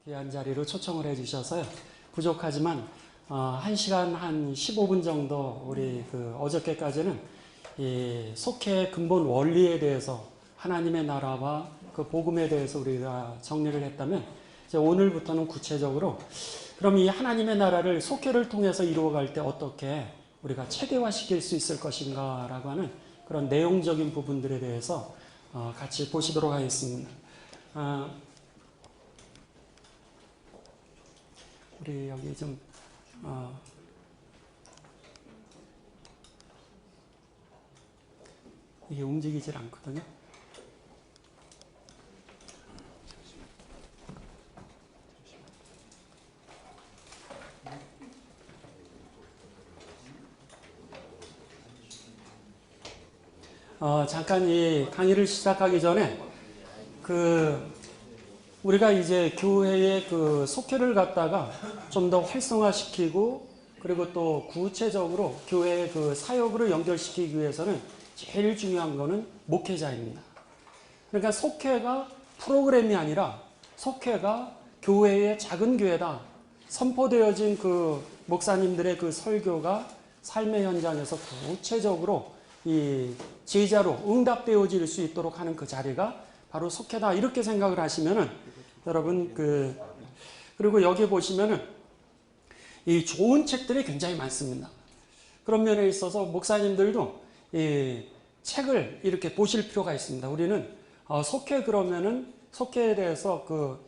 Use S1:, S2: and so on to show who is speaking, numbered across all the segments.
S1: 귀한 자리로 초청을 해주셔서요. 부족하지만 1시간 한 15분 정도 우리 어저께까지는 이 속회 근본 원리에 대해서 하나님의 나라와 그 복음에 대해서 우리가 정리를 했다면 이제 오늘부터는 구체적으로 그럼 이 하나님의 나라를 속회를 통해서 이루어갈 때 어떻게 우리가 체계화시킬 수 있을 것인가 라고 하는 그런 내용적인 부분들에 대해서 같이 보시도록 하겠습니다. 우리 여기 좀 이게 움직이질 않거든요. 잠깐 이 강의를 시작하기 전에 우리가 이제 교회의 속회를 갖다가 좀 더 활성화시키고 그리고 또 구체적으로 교회의 사역으로 연결시키기 위해서는 제일 중요한 거는 목회자입니다. 그러니까 속회가 프로그램이 아니라 속회가 교회의 작은 교회다. 선포되어진 목사님들의 설교가 삶의 현장에서 구체적으로 이 제자로 응답되어질 수 있도록 하는 그 자리가 바로 속회다. 이렇게 생각을 하시면은 여러분 그리고 여기 보시면은 이 좋은 책들이 굉장히 많습니다. 그런 면에 있어서 목사님들도 이 책을 이렇게 보실 필요가 있습니다. 우리는 속회 그러면은 속회에 대해서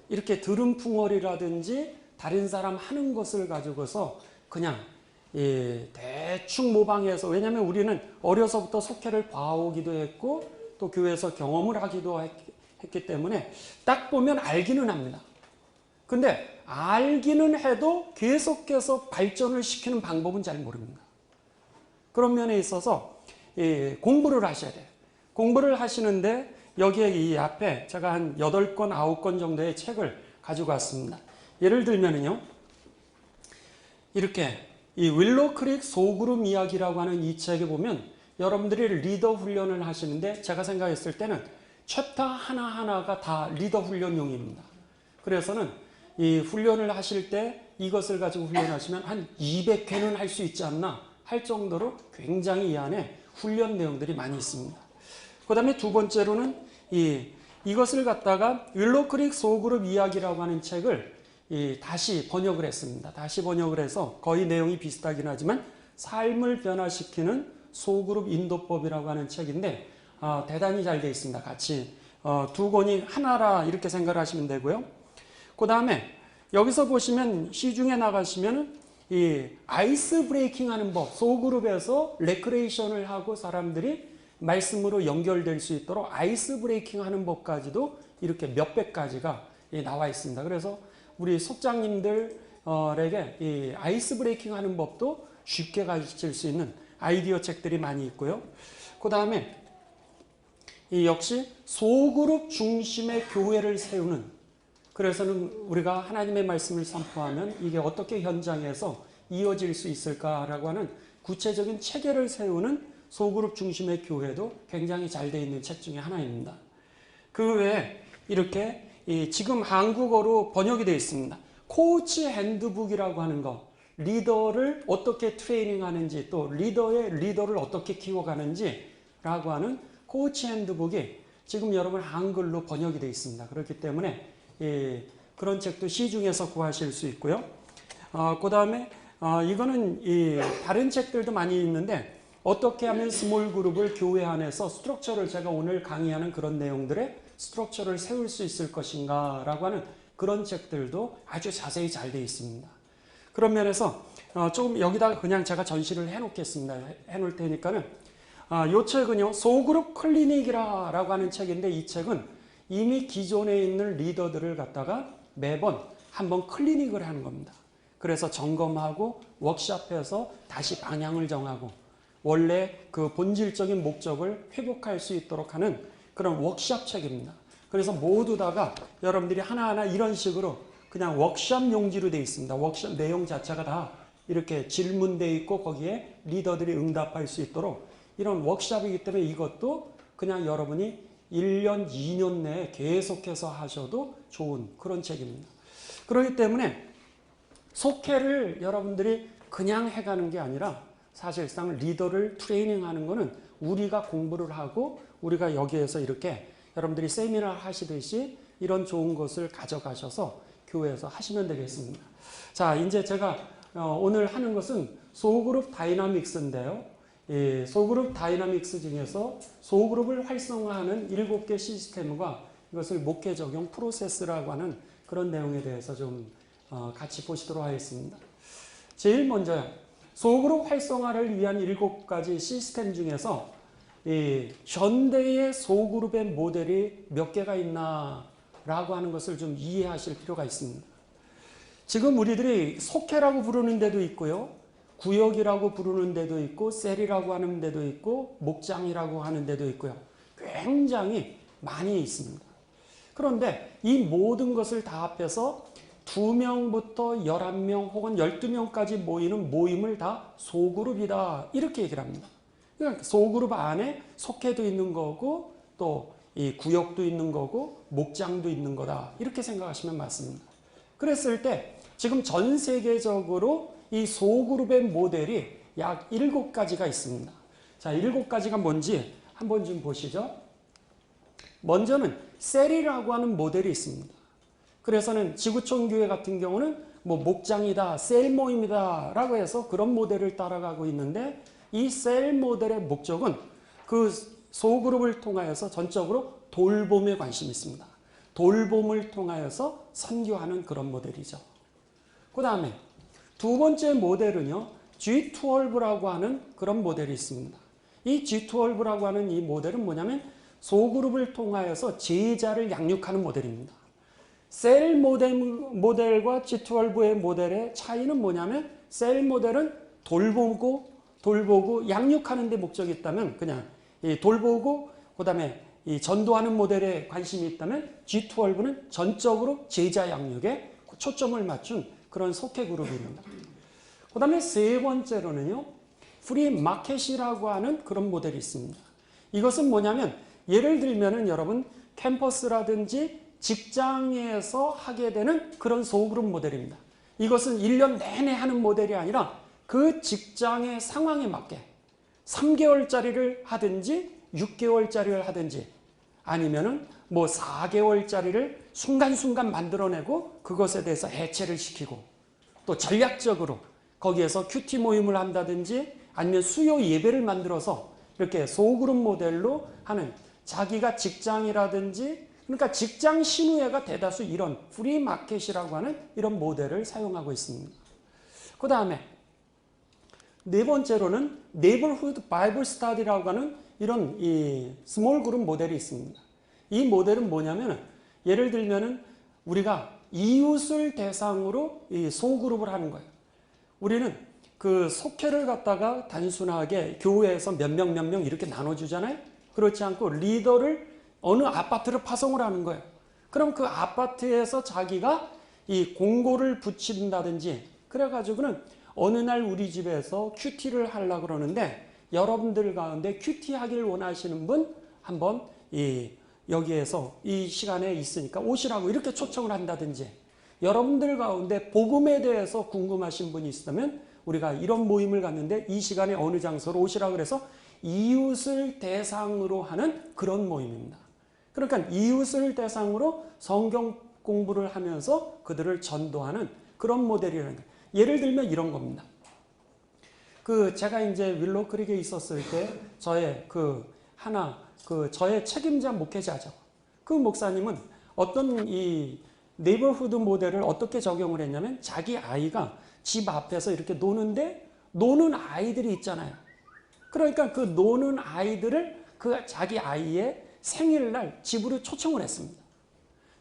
S1: 이렇게 들음풍어리라든지 다른 사람 하는 것을 가지고서 그냥 대충 모방해서, 왜냐하면 우리는 어려서부터 속회를 봐오기도 했고 또 교회에서 경험을 하기도 했기 때문에 딱 보면 알기는 합니다. 근데 알기는 해도 계속해서 발전을 시키는 방법은 잘 모릅니다. 그런 면에 있어서 공부를 하셔야 돼요. 공부를 하시는데 여기에 이 앞에 제가 한 8권, 9권 정도의 책을 가지고 왔습니다. 예를 들면은요, 이렇게 이 윌로크릭 소그룹 이야기라고 하는 이 책에 보면 여러분들이 리더 훈련을 하시는데 제가 생각했을 때는 챕터 하나하나가 다 리더 훈련용입니다. 그래서는 이 훈련을 하실 때 이것을 가지고 훈련하시면 한 200회는 할 수 있지 않나 할 정도로 굉장히 이 안에 훈련 내용들이 많이 있습니다. 그 다음에 두 번째로는 이것을 갖다가 윌로크릭 소그룹 이야기라고 하는 책을 다시 번역을 했습니다. 다시 번역을 해서 거의 내용이 비슷하긴 하지만 삶을 변화시키는 소그룹 인도법이라고 하는 책인데 대단히 잘 되어 있습니다. 같이 두 권이 하나라 이렇게 생각을 하시면 되고요. 그 다음에 여기서 보시면 시중에 나가시면 이 아이스 브레이킹 하는 법, 소그룹에서 레크레이션을 하고 사람들이 말씀으로 연결될 수 있도록 아이스 브레이킹 하는 법까지도 이렇게 몇백 가지가 나와 있습니다. 그래서 우리 속장님들에게 이 아이스 브레이킹 하는 법도 쉽게 가르칠 수 있는 아이디어 책들이 많이 있고요. 그 다음에 역시 소그룹 중심의 교회를 세우는, 그래서는 우리가 하나님의 말씀을 선포하면 이게 어떻게 현장에서 이어질 수 있을까라고 하는 구체적인 체계를 세우는 소그룹 중심의 교회도 굉장히 잘 되어 있는 책 중에 하나입니다. 그 외에 이렇게 지금 한국어로 번역이 되어 있습니다. 코치 핸드북이라고 하는 거, 리더를 어떻게 트레이닝하는지 또 리더의 리더를 어떻게 키워가는지라고 하는 코치 핸드북이 지금 여러분 한글로 번역이 되어 있습니다. 그렇기 때문에 그런 책도 시중에서 구하실 수 있고요. 그 다음에 이거는 다른 책들도 많이 있는데 어떻게 하면 스몰 그룹을 교회 안에서 스트럭처를, 제가 오늘 강의하는 그런 내용들의 스트럭처를 세울 수 있을 것인가 라고 하는 그런 책들도 아주 자세히 잘 되어 있습니다. 그런 면에서 조금 여기다가 그냥 제가 전시를 해놓을 테니까는 이 책은요, 소그룹 클리닉이라고 하는 책인데 이 책은 이미 기존에 있는 리더들을 갖다가 매번 한번 클리닉을 하는 겁니다. 그래서 점검하고 워크숍해서 다시 방향을 정하고 원래 그 본질적인 목적을 회복할 수 있도록 하는 그런 워크숍 책입니다. 그래서 모두 다가 여러분들이 하나하나 이런 식으로 그냥 워크숍 용지로 되어 있습니다. 워크숍 내용 자체가 다 이렇게 질문되어 있고 거기에 리더들이 응답할 수 있도록 이런 워크숍이기 때문에 이것도 그냥 여러분이 1년, 2년 내에 계속해서 하셔도 좋은 그런 책입니다. 그렇기 때문에 속회를 여러분들이 그냥 해가는 게 아니라 사실상 리더를 트레이닝하는 거는 우리가 공부를 하고 우리가 여기에서 이렇게 여러분들이 세미나 하시듯이 이런 좋은 것을 가져가셔서 교회에서 하시면 되겠습니다. 자, 이제 제가 오늘 하는 것은 소그룹 다이나믹스인데요. 이 소그룹 다이나믹스 중에서 소그룹을 활성화하는 7개 시스템과 이것을 목회 적용 프로세스라고 하는 그런 내용에 대해서 좀 같이 보시도록 하겠습니다. 제일 먼저요. 소그룹 활성화를 위한 7가지 시스템 중에서 이 현대의 소그룹의 모델이 몇 개가 있나라고 하는 것을 좀 이해하실 필요가 있습니다. 지금 우리들이 속회라고 부르는 데도 있고요. 구역이라고 부르는 데도 있고 셀이라고 하는 데도 있고 목장이라고 하는 데도 있고요. 굉장히 많이 있습니다. 그런데 이 모든 것을 다 합해서 2명부터 11명 혹은 12명까지 모이는 모임을 다 소그룹이다 이렇게 얘기를 합니다. 그러니까 소그룹 안에 속회도 있는 거고 또 이 구역도 있는 거고 목장도 있는 거다 이렇게 생각하시면 맞습니다. 그랬을 때 지금 전 세계적으로 이 소그룹의 모델이 약 7가지가 있습니다. 자, 7가지가 뭔지 한번 좀 보시죠. 먼저는 셀이라고 하는 모델이 있습니다. 그래서는 지구촌 교회 같은 경우는 뭐 목장이다, 셀 모임이다 라고 해서 그런 모델을 따라가고 있는데 이 셀 모델의 목적은 그 소그룹을 통하여서 전적으로 돌봄에 관심이 있습니다. 돌봄을 통하여서 선교하는 그런 모델이죠. 그 다음에 두 번째 모델은요. G12라고 하는 그런 모델이 있습니다. 이 G12라고 하는 이 모델은 뭐냐면 소그룹을 통하여서 제자를 양육하는 모델입니다. 셀 모델과 G12의 모델의 차이는 뭐냐면 셀 모델은 돌보고 양육하는 데 목적이 있다면 그냥 돌보고 그다음에 이 전도하는 모델에 관심이 있다면 G12는 전적으로 제자 양육에 초점을 맞춘 그런 속회 그룹입니다. 그 다음에 세 번째로는요. 프리 마켓이라고 하는 그런 모델이 있습니다. 이것은 뭐냐면 예를 들면은 여러분 캠퍼스라든지 직장에서 하게 되는 그런 소그룹 모델입니다. 이것은 1년 내내 하는 모델이 아니라 그 직장의 상황에 맞게 3개월짜리를 하든지 6개월짜리를 하든지 아니면은 뭐 4개월짜리를 순간순간 만들어내고 그것에 대해서 해체를 시키고 또 전략적으로 거기에서 큐티 모임을 한다든지 아니면 수요 예배를 만들어서 이렇게 소그룹 모델로 하는 자기가 직장이라든지 그러니까 직장 신우회가 대다수 이런 프리마켓이라고 하는 이런 모델을 사용하고 있습니다. 그 다음에 네 번째로는 네이버후드 바이블 스터디라고 하는 이런 이 스몰 그룹 모델이 있습니다. 이 모델은 뭐냐면 예를 들면은 우리가 이웃을 대상으로 이 소그룹을 하는 거예요. 우리는 그 속회를 갖다가 단순하게 교회에서 몇 명 이렇게 나눠주잖아요. 그렇지 않고 리더를 어느 아파트를 파송을 하는 거예요. 그럼 그 아파트에서 자기가 이 공고를 붙인다든지 그래가지고는 어느 날 우리 집에서 큐티를 하려고 그러는데 여러분들 가운데 큐티 하길 원하시는 분 한번 여기에서 이 시간에 있으니까 오시라고 이렇게 초청을 한다든지 여러분들 가운데 복음에 대해서 궁금하신 분이 있다면 우리가 이런 모임을 갖는데 이 시간에 어느 장소로 오시라고 그래서 이웃을 대상으로 하는 그런 모임입니다. 그러니까 이웃을 대상으로 성경 공부를 하면서 그들을 전도하는 그런 모델이라는 거예요. 예를 들면 이런 겁니다. 제가 이제 윌로우 크릭에 있었을 때 저의 저의 책임자 목회자죠. 그 목사님은 어떤 이 네이버후드 모델을 어떻게 적용을 했냐면 자기 아이가 집 앞에서 이렇게 노는데 노는 아이들이 있잖아요. 그러니까 그 노는 아이들을 그 자기 아이의 생일날 집으로 초청을 했습니다.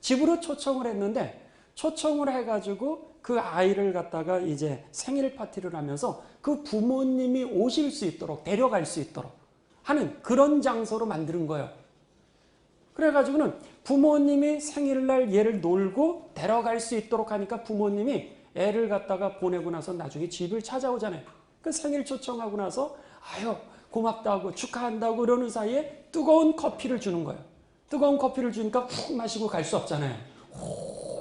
S1: 집으로 초청을 했는데 초청을 해가지고 그 아이를 갖다가 이제 생일 파티를 하면서 그 부모님이 오실 수 있도록 데려갈 수 있도록 하는 그런 장소로 만드는 거예요. 그래가지고는 부모님이 생일날 얘를 놀고 데려갈 수 있도록 하니까 부모님이 애를 갖다가 보내고 나서 나중에 집을 찾아오잖아요. 그 생일 초청하고 나서 아유 고맙다고 축하한다고 그러는 사이에 뜨거운 커피를 주는 거예요. 뜨거운 커피를 주니까 푹 마시고 갈 수 없잖아요.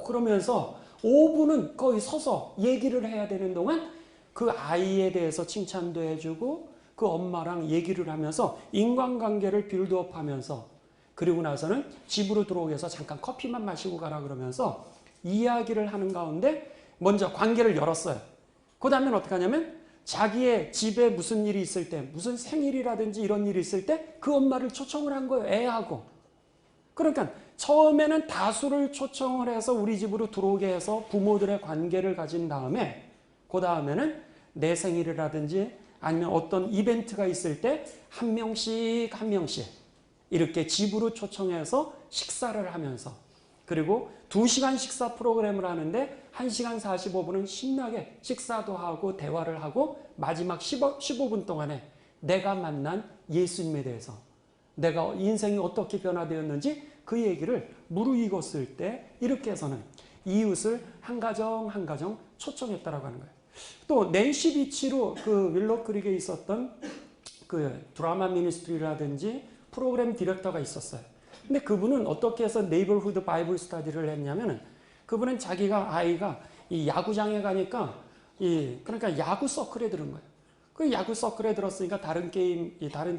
S1: 그러면서 5분은 거의 서서 얘기를 해야 되는 동안 그 아이에 대해서 칭찬도 해주고 그 엄마랑 얘기를 하면서 인간관계를 빌드업 하면서 그리고 나서는 집으로 들어오게 해서 잠깐 커피만 마시고 가라 그러면서 이야기를 하는 가운데 먼저 관계를 열었어요. 그 다음엔 어떻게 하냐면 자기의 집에 무슨 일이 있을 때 무슨 생일이라든지 이런 일이 있을 때 그 엄마를 초청을 한 거예요. 애하고. 그러니까 처음에는 다수를 초청을 해서 우리 집으로 들어오게 해서 부모들의 관계를 가진 다음에 그 다음에는 내 생일이라든지 아니면 어떤 이벤트가 있을 때 한 명씩 한 명씩 이렇게 집으로 초청해서 식사를 하면서 그리고 2시간 식사 프로그램을 하는데 1시간 45분은 신나게 식사도 하고 대화를 하고 마지막 15분 동안에 내가 만난 예수님에 대해서 내가 인생이 어떻게 변화되었는지 그 얘기를 무르익었을 때 이렇게 해서는 이웃을 한 가정 한 가정 초청했다라고 하는 거예요. 또 낸시 비치로 그 윌로 크릭에 있었던 그 드라마 미니스트리라든지 프로그램 디렉터가 있었어요. 근데 그분은 어떻게 해서 네이버후드 바이블 스터디를 했냐면은 그분은 자기가 아이가 이 야구장에 가니까 그러니까 야구 서클에 들은 거예요. 그 야구 서클에 들었으니까 다른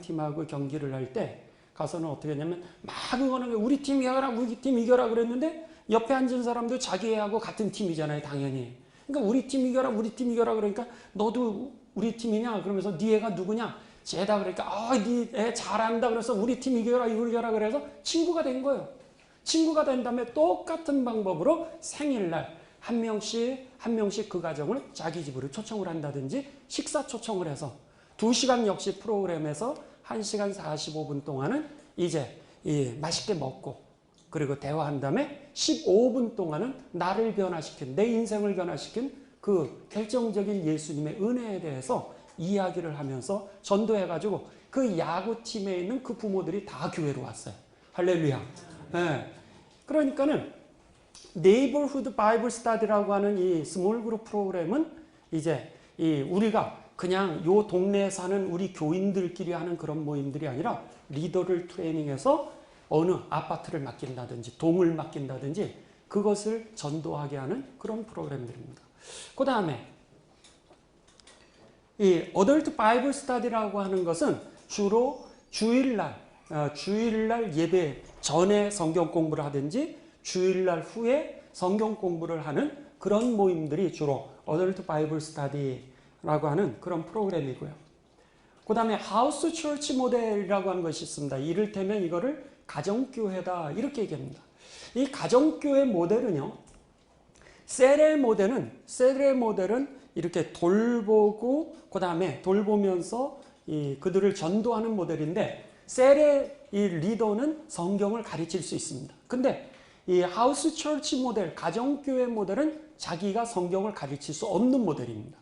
S1: 팀하고 경기를 할 때 가서는 어떻게 했냐면 막 응원하는 거예요. 우리 팀 이겨라, 우리 팀 이겨라 그랬는데 옆에 앉은 사람도 자기 애하고 같은 팀이잖아요, 당연히. 그러니까 우리 팀 이겨라, 우리 팀 이겨라 그러니까 너도 우리 팀이냐? 그러면서 네 애가 누구냐? 쟤다 그러니까 네 애 잘한다 그래서 우리 팀 이겨라, 이겨라 그래서 친구가 된 거예요. 친구가 된 다음에 똑같은 방법으로 생일날 한 명씩 그 가정을 자기 집으로 초청을 한다든지 식사 초청을 해서 2시간 역시 프로그램에서 1시간 45분 동안은 이제 맛있게 먹고 그리고 대화한 다음에 15분 동안은 나를 변화시킨 내 인생을 변화시킨 그 결정적인 예수님의 은혜에 대해서 이야기를 하면서 전도해가지고 그 야구팀에 있는 그 부모들이 다 교회로 왔어요. 할렐루야. 네. 그러니까는 네이버후드 바이블 스터디라고 하는 이 스몰 그룹 프로그램은 이제 우리가 그냥 요 동네에 사는 우리 교인들끼리 하는 그런 모임들이 아니라 리더를 트레이닝해서 어느 아파트를 맡긴다든지 동을 맡긴다든지 그것을 전도하게 하는 그런 프로그램들입니다. 그 다음에 이 어덜트 바이블 스터디라고 하는 것은 주로 주일날 예배 전에 성경 공부를 하든지 주일날 후에 성경 공부를 하는 그런 모임들이 주로 어덜트 바이블 스터디라고 하는 그런 프로그램이고요. 그 다음에 하우스 처치 모델이라고 하는 것이 있습니다. 이를테면 이거를 가정교회다 이렇게 얘기합니다. 이 가정교회 모델은요. 세례 모델은 이렇게 돌보고 그 다음에 돌보면서 그들을 전도하는 모델인데 세례 리더는 성경을 가르칠 수 있습니다. 근데 이 하우스 처치 모델, 가정교회 모델은 자기가 성경을 가르칠 수 없는 모델입니다.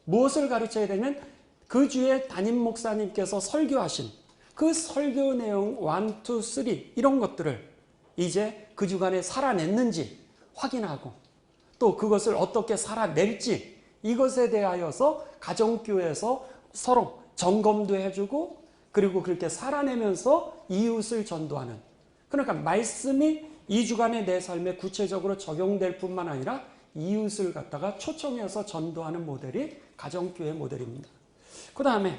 S1: 무엇을 가르쳐야 되면 그 주에 담임 목사님께서 설교하신 그 설교 내용 1, 2, 3 이런 것들을 이제 그 주간에 살아냈는지 확인하고 또 그것을 어떻게 살아낼지 이것에 대하여서 가정교회에서 서로 점검도 해주고 그리고 그렇게 살아내면서 이웃을 전도하는 그러니까 말씀이 이 주간에 내 삶에 구체적으로 적용될 뿐만 아니라 이웃을 갖다가 초청해서 전도하는 모델이 가정교회 모델입니다. 그 다음에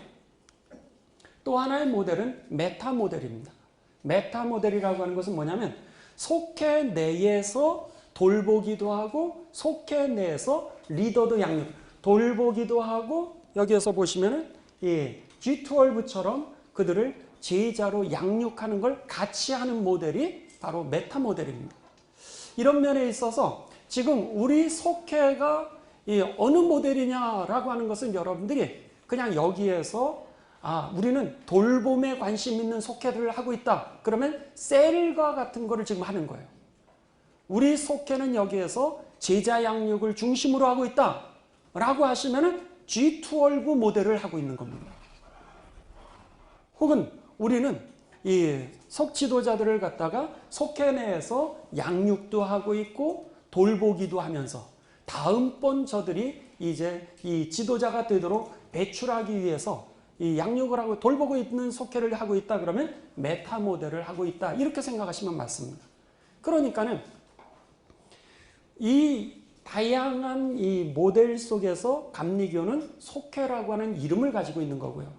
S1: 또 하나의 모델은 메타 모델입니다. 메타 모델이라고 하는 것은 뭐냐면 속해 내에서 돌보기도 하고 속해 내에서 리더도 양육 돌보기도 하고 여기에서 보시면은 G12처럼 그들을 제자로 양육하는 걸 같이 하는 모델이 바로 메타 모델입니다. 이런 면에 있어서 지금 우리 속해가 어느 모델이냐라고 하는 것은 여러분들이 그냥 여기에서 우리는 돌봄에 관심 있는 속해를 하고 있다. 그러면 셀과 같은 거를 지금 하는 거예요. 우리 속해는 여기에서 제자 양육을 중심으로 하고 있다. 라고 하시면은 G12 모델을 하고 있는 겁니다. 혹은 우리는 이 속지도자들을 갖다가 속해 내에서 양육도 하고 있고 돌보기도 하면서 다음번 저들이 이제 이 지도자가 되도록 배출하기 위해서 이 양육을 하고 돌보고 있는 속해를 하고 있다 그러면 메타 모델을 하고 있다 이렇게 생각하시면 맞습니다. 그러니까는 이 다양한 이 모델 속에서 감리교는 속회라고 하는 이름을 가지고 있는 거고요.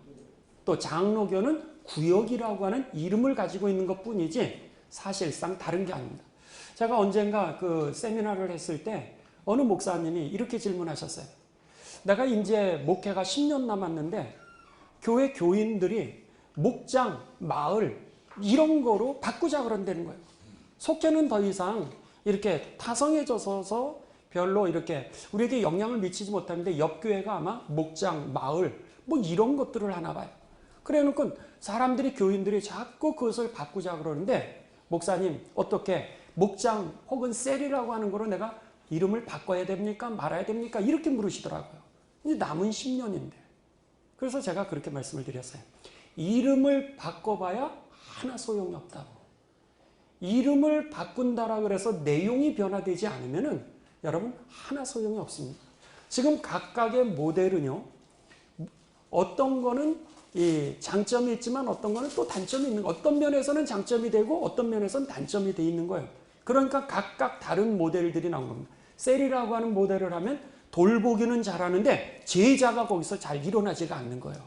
S1: 또 장로교는 구역이라고 하는 이름을 가지고 있는 것 뿐이지 사실상 다른 게 아닙니다. 제가 언젠가 그 세미나를 했을 때 어느 목사님이 이렇게 질문하셨어요. 내가 이제 목회가 10년 남았는데 교회 교인들이 목장, 마을 이런 거로 바꾸자 그런다는 거예요. 속회는 더 이상 이렇게 타성해져서 별로 이렇게 우리에게 영향을 미치지 못하는데 옆 교회가 아마 목장, 마을 뭐 이런 것들을 하나 봐요. 그래 놓고 사람들이 교인들이 자꾸 그것을 바꾸자 그러는데 목사님 어떻게 목장 혹은 셀이라고 하는 거로 내가 이름을 바꿔야 됩니까? 말아야 됩니까? 이렇게 물으시더라고요. 이제 남은 10년인데. 그래서 제가 그렇게 말씀을 드렸어요. 이름을 바꿔봐야 하나 소용이 없다고. 이름을 바꾼다라 그래서 내용이 변화되지 않으면은 여러분 하나 소용이 없습니다. 지금 각각의 모델은요. 어떤 거는 이 장점이 있지만 어떤 거는 또 단점이 있는 거예요. 어떤 면에서는 장점이 되고 어떤 면에서는 단점이 돼 있는 거예요. 그러니까 각각 다른 모델들이 나온 겁니다. 셀이라고 하는 모델을 하면 돌보기는 잘하는데 제자가 거기서 잘 일어나지가 않는 거예요.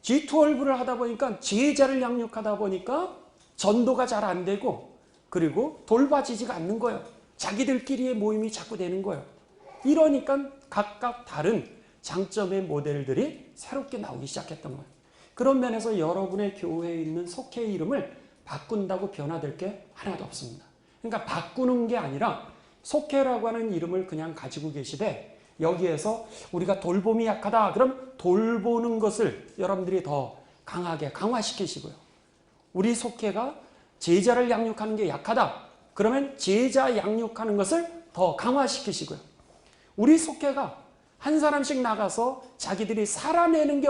S1: G12를 하다 보니까 제자를 양육하다 보니까 전도가 잘 안 되고 그리고 돌봐지지가 않는 거예요. 자기들끼리의 모임이 자꾸 되는 거예요. 이러니까 각각 다른 장점의 모델들이 새롭게 나오기 시작했던 거예요. 그런 면에서 여러분의 교회에 있는 속회의 이름을 바꾼다고 변화될 게 하나도 없습니다. 그러니까 바꾸는 게 아니라 속회라고 하는 이름을 그냥 가지고 계시되 여기에서 우리가 돌봄이 약하다. 그럼 돌보는 것을 여러분들이 더 강하게 강화시키시고요. 우리 속회가 제자를 양육하는 게 약하다. 그러면 제자 양육하는 것을 더 강화시키시고요. 우리 속회가 한 사람씩 나가서 자기들이 살아내는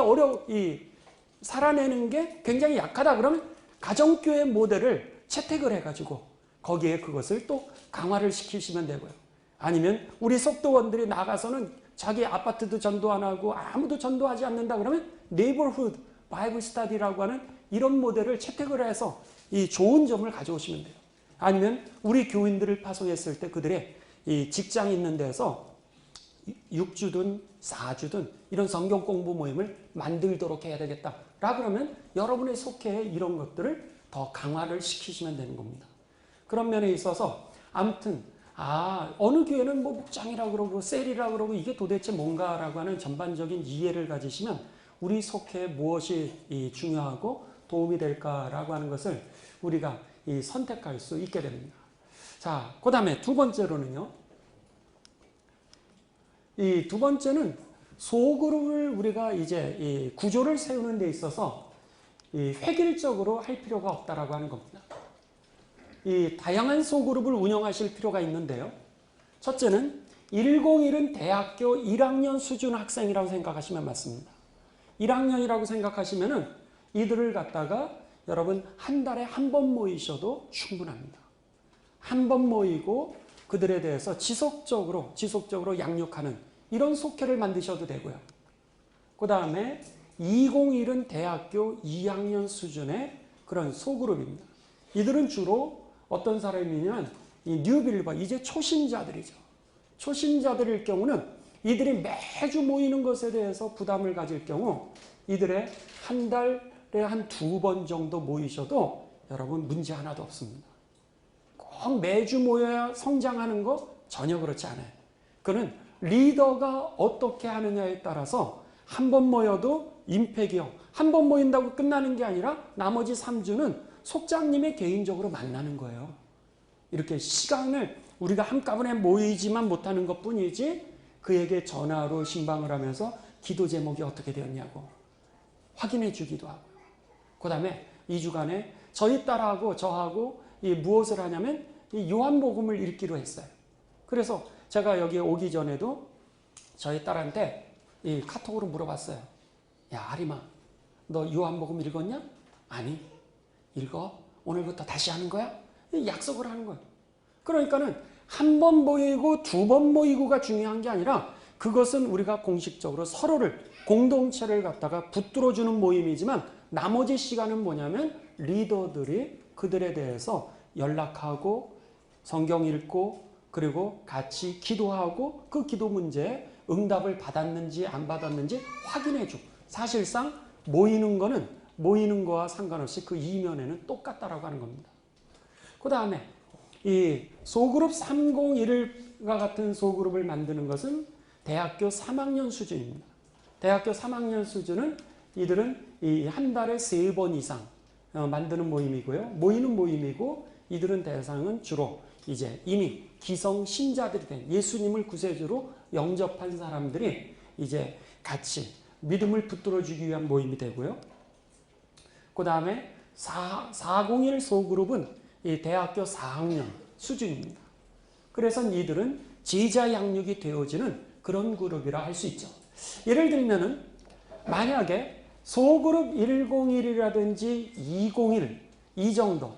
S1: 게 굉장히 약하다. 그러면 가정교회 모델을 채택을 해가지고 거기에 그것을 또 강화를 시키시면 되고요. 아니면 우리 속도원들이 나가서는 자기 아파트도 전도 안 하고 아무도 전도하지 않는다 그러면 네이버후드 바이블 스터디라고 하는 이런 모델을 채택을 해서 이 좋은 점을 가져오시면 돼요. 아니면 우리 교인들을 파송했을 때 그들의 이 직장이 있는 데서 6주든 4주든 이런 성경 공부 모임을 만들도록 해야 되겠다. 라 그러면 여러분의 속회에 이런 것들을 더 강화를 시키시면 되는 겁니다. 그런 면에 있어서 아무튼 어느 교회는 뭐 목장이라고 그러고 셀이라고 그러고 이게 도대체 뭔가라고 하는 전반적인 이해를 가지시면 우리 속회에 무엇이 중요하고 도움이 될까라고 하는 것을 우리가 선택할 수 있게 됩니다. 자, 그 다음에 두 번째로는요. 이 두 번째는 소그룹을 우리가 이제 이 구조를 세우는 데 있어서 이 획일적으로 할 필요가 없다라고 하는 겁니다. 이 다양한 소그룹을 운영하실 필요가 있는데요. 첫째는 101은 대학교 1학년 수준 학생이라고 생각하시면 맞습니다. 1학년이라고 생각하시면은 이들을 갖다가 여러분 한 달에 한 번 모이셔도 충분합니다. 한 번 모이고 그들에 대해서 지속적으로 양육하는 이런 속회를 만드셔도 되고요. 그 다음에 201은 대학교 2학년 수준의 그런 소그룹입니다. 이들은 주로 어떤 사람이냐면 이 뉴빌리버, 이제 초신자들이죠. 초신자들일 경우는 이들이 매주 모이는 것에 대해서 부담을 가질 경우 이들의 한 달에 한 2번 정도 모이셔도 여러분 문제 하나도 없습니다. 꼭 매주 모여야 성장하는 거 전혀 그렇지 않아요. 그는 리더가 어떻게 하느냐에 따라서 한 번 모여도 임팩이요. 한 번 모인다고 끝나는 게 아니라 나머지 3주는 속장님이 개인적으로 만나는 거예요. 이렇게 시간을 우리가 한꺼번에 모이지만 못하는 것 뿐이지 그에게 전화로 신방을 하면서 기도 제목이 어떻게 되었냐고 확인해 주기도 하고요. 그 다음에 2주간에 저희 딸하고 저하고 무엇을 하냐면 이 요한복음을 읽기로 했어요. 그래서 제가 여기 오기 전에도 저희 딸한테 이 카톡으로 물어봤어요. 야, 아리마, 너 요한복음 읽었냐? 아니. 읽어? 오늘부터 다시 하는 거야? 약속을 하는 거예요. 그러니까는 한 번 모이고 2번 모이고가 중요한 게 아니라 그것은 우리가 공식적으로 서로를 공동체를 갖다가 붙들어주는 모임이지만 나머지 시간은 뭐냐면 리더들이 그들에 대해서 연락하고 성경 읽고 그리고 같이 기도하고 그 기도 문제에 응답을 받았는지 안 받았는지 확인해주고, 사실상 모이는 거와 상관없이 그 이면에는 똑같다라고 하는 겁니다. 그 다음에 이 소그룹 301과 같은 소그룹을 만드는 것은 대학교 3학년 수준입니다. 대학교 3학년 수준은 이들은 이 한 달에 3번 이상 만드는 모임이고요. 모이는 모임이고, 이들은 대상은 주로 이제 이미 기성 신자들이 된, 예수님을 구세주로 영접한 사람들이 이제 같이 믿음을 붙들어 주기 위한 모임이 되고요. 그 다음에 401 소그룹은 이 대학교 4학년 수준입니다. 그래서 이들은 제자 양육이 되어지는 그런 그룹이라 할 수 있죠. 예를 들면은 만약에 소그룹 101이라든지 201 이 정도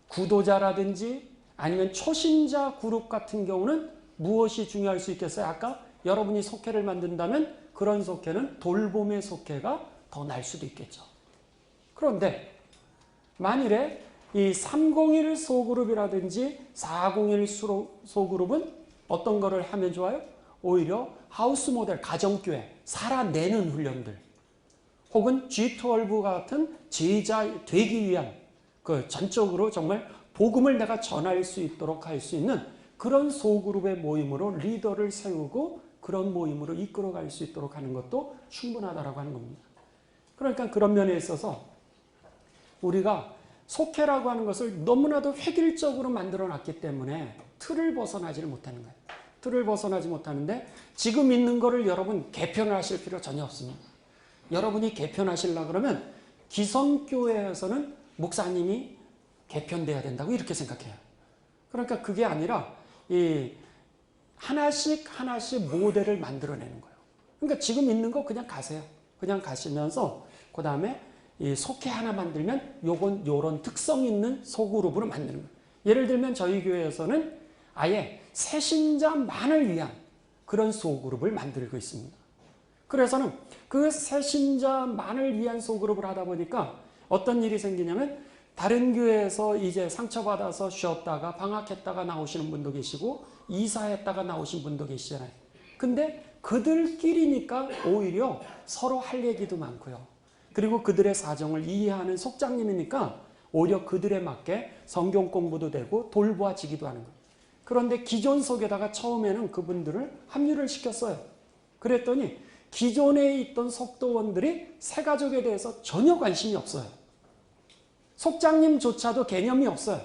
S1: 구도자라든지 아니면 초신자 그룹 같은 경우는 무엇이 중요할 수 있겠어요? 아까 여러분이 속회를 만든다면 그런 속회는 돌봄의 속회가 더 날 수도 있겠죠. 그런데 만일에 이 301 소그룹이라든지 401 소그룹은 어떤 거를 하면 좋아요? 오히려 하우스 모델, 가정교회, 살아내는 훈련들, 혹은 G12 같은 제자 되기 위한 그 전적으로 정말 복음을 내가 전할 수 있도록 할 수 있는 그런 소그룹의 모임으로 리더를 세우고 그런 모임으로 이끌어갈 수 있도록 하는 것도 충분하다라고 하는 겁니다. 그러니까 그런 면에 있어서 우리가 속회라고 하는 것을 너무나도 획일적으로 만들어 놨기 때문에 틀을 벗어나지를 못하는 거예요. 틀을 벗어나지 못하는데 지금 있는 거를 여러분 개편을 하실 필요 전혀 없습니다. 여러분이 개편하시려고 그러면 기성교회에서는 목사님이 개편돼야 된다고 이렇게 생각해요. 그러니까 그게 아니라 이 하나씩 모델을 만들어내는 거예요. 그러니까 지금 있는 거 그냥 가세요. 그냥 가시면서 그 다음에 이 속회 하나 만들면 요런 특성 있는 소그룹으로 만드는 거예요. 예를 들면 저희 교회에서는 아예 새신자만을 위한 그런 소그룹을 만들고 있습니다. 그래서는 그 새신자만을 위한 소그룹을 하다 보니까 어떤 일이 생기냐면 다른 교회에서 이제 상처받아서 쉬었다가 방학했다가 나오시는 분도 계시고 이사했다가 나오신 분도 계시잖아요. 근데 그들끼리니까 오히려 서로 할 얘기도 많고요. 그리고 그들의 사정을 이해하는 속장님이니까 오히려 그들에 맞게 성경 공부도 되고 돌보아지기도 하는 거예요. 그런데 기존 속에다가 처음에는 그분들을 합류를 시켰어요. 그랬더니 기존에 있던 속도원들이 새가족에 대해서 전혀 관심이 없어요. 속장님조차도 개념이 없어요.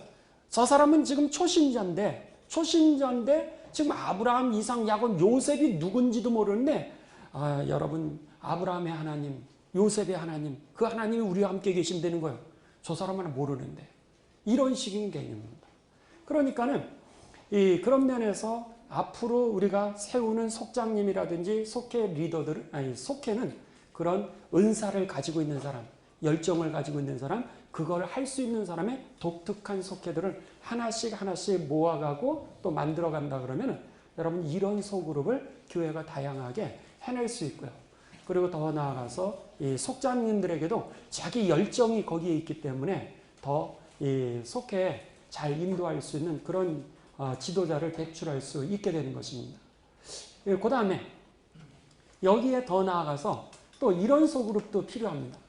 S1: 저 사람은 지금 초신자인데 지금 아브라함, 이삭, 야곱, 요셉이 누군지도 모르는데 여러분 아브라함의 하나님, 요셉의 하나님, 그 하나님이 우리와 함께 계신다는 거예요. 저 사람은 모르는데. 이런 식인 개념입니다. 그러니까는 그런 면에서 앞으로 우리가 세우는 속장님이라든지 속회 리더들, 속회는 그런 은사를 가지고 있는 사람, 열정을 가지고 있는 사람, 그걸 할 수 있는 사람의 독특한 속회들을 하나씩 모아가고 또 만들어간다 그러면 여러분 이런 소그룹을 교회가 다양하게 해낼 수 있고요. 그리고 더 나아가서 이 속장님들에게도 자기 열정이 거기에 있기 때문에 더 이 속회에 잘 인도할 수 있는 그런 지도자를 배출할 수 있게 되는 것입니다. 그 다음에 여기에 더 나아가서 또 이런 소그룹도 필요합니다.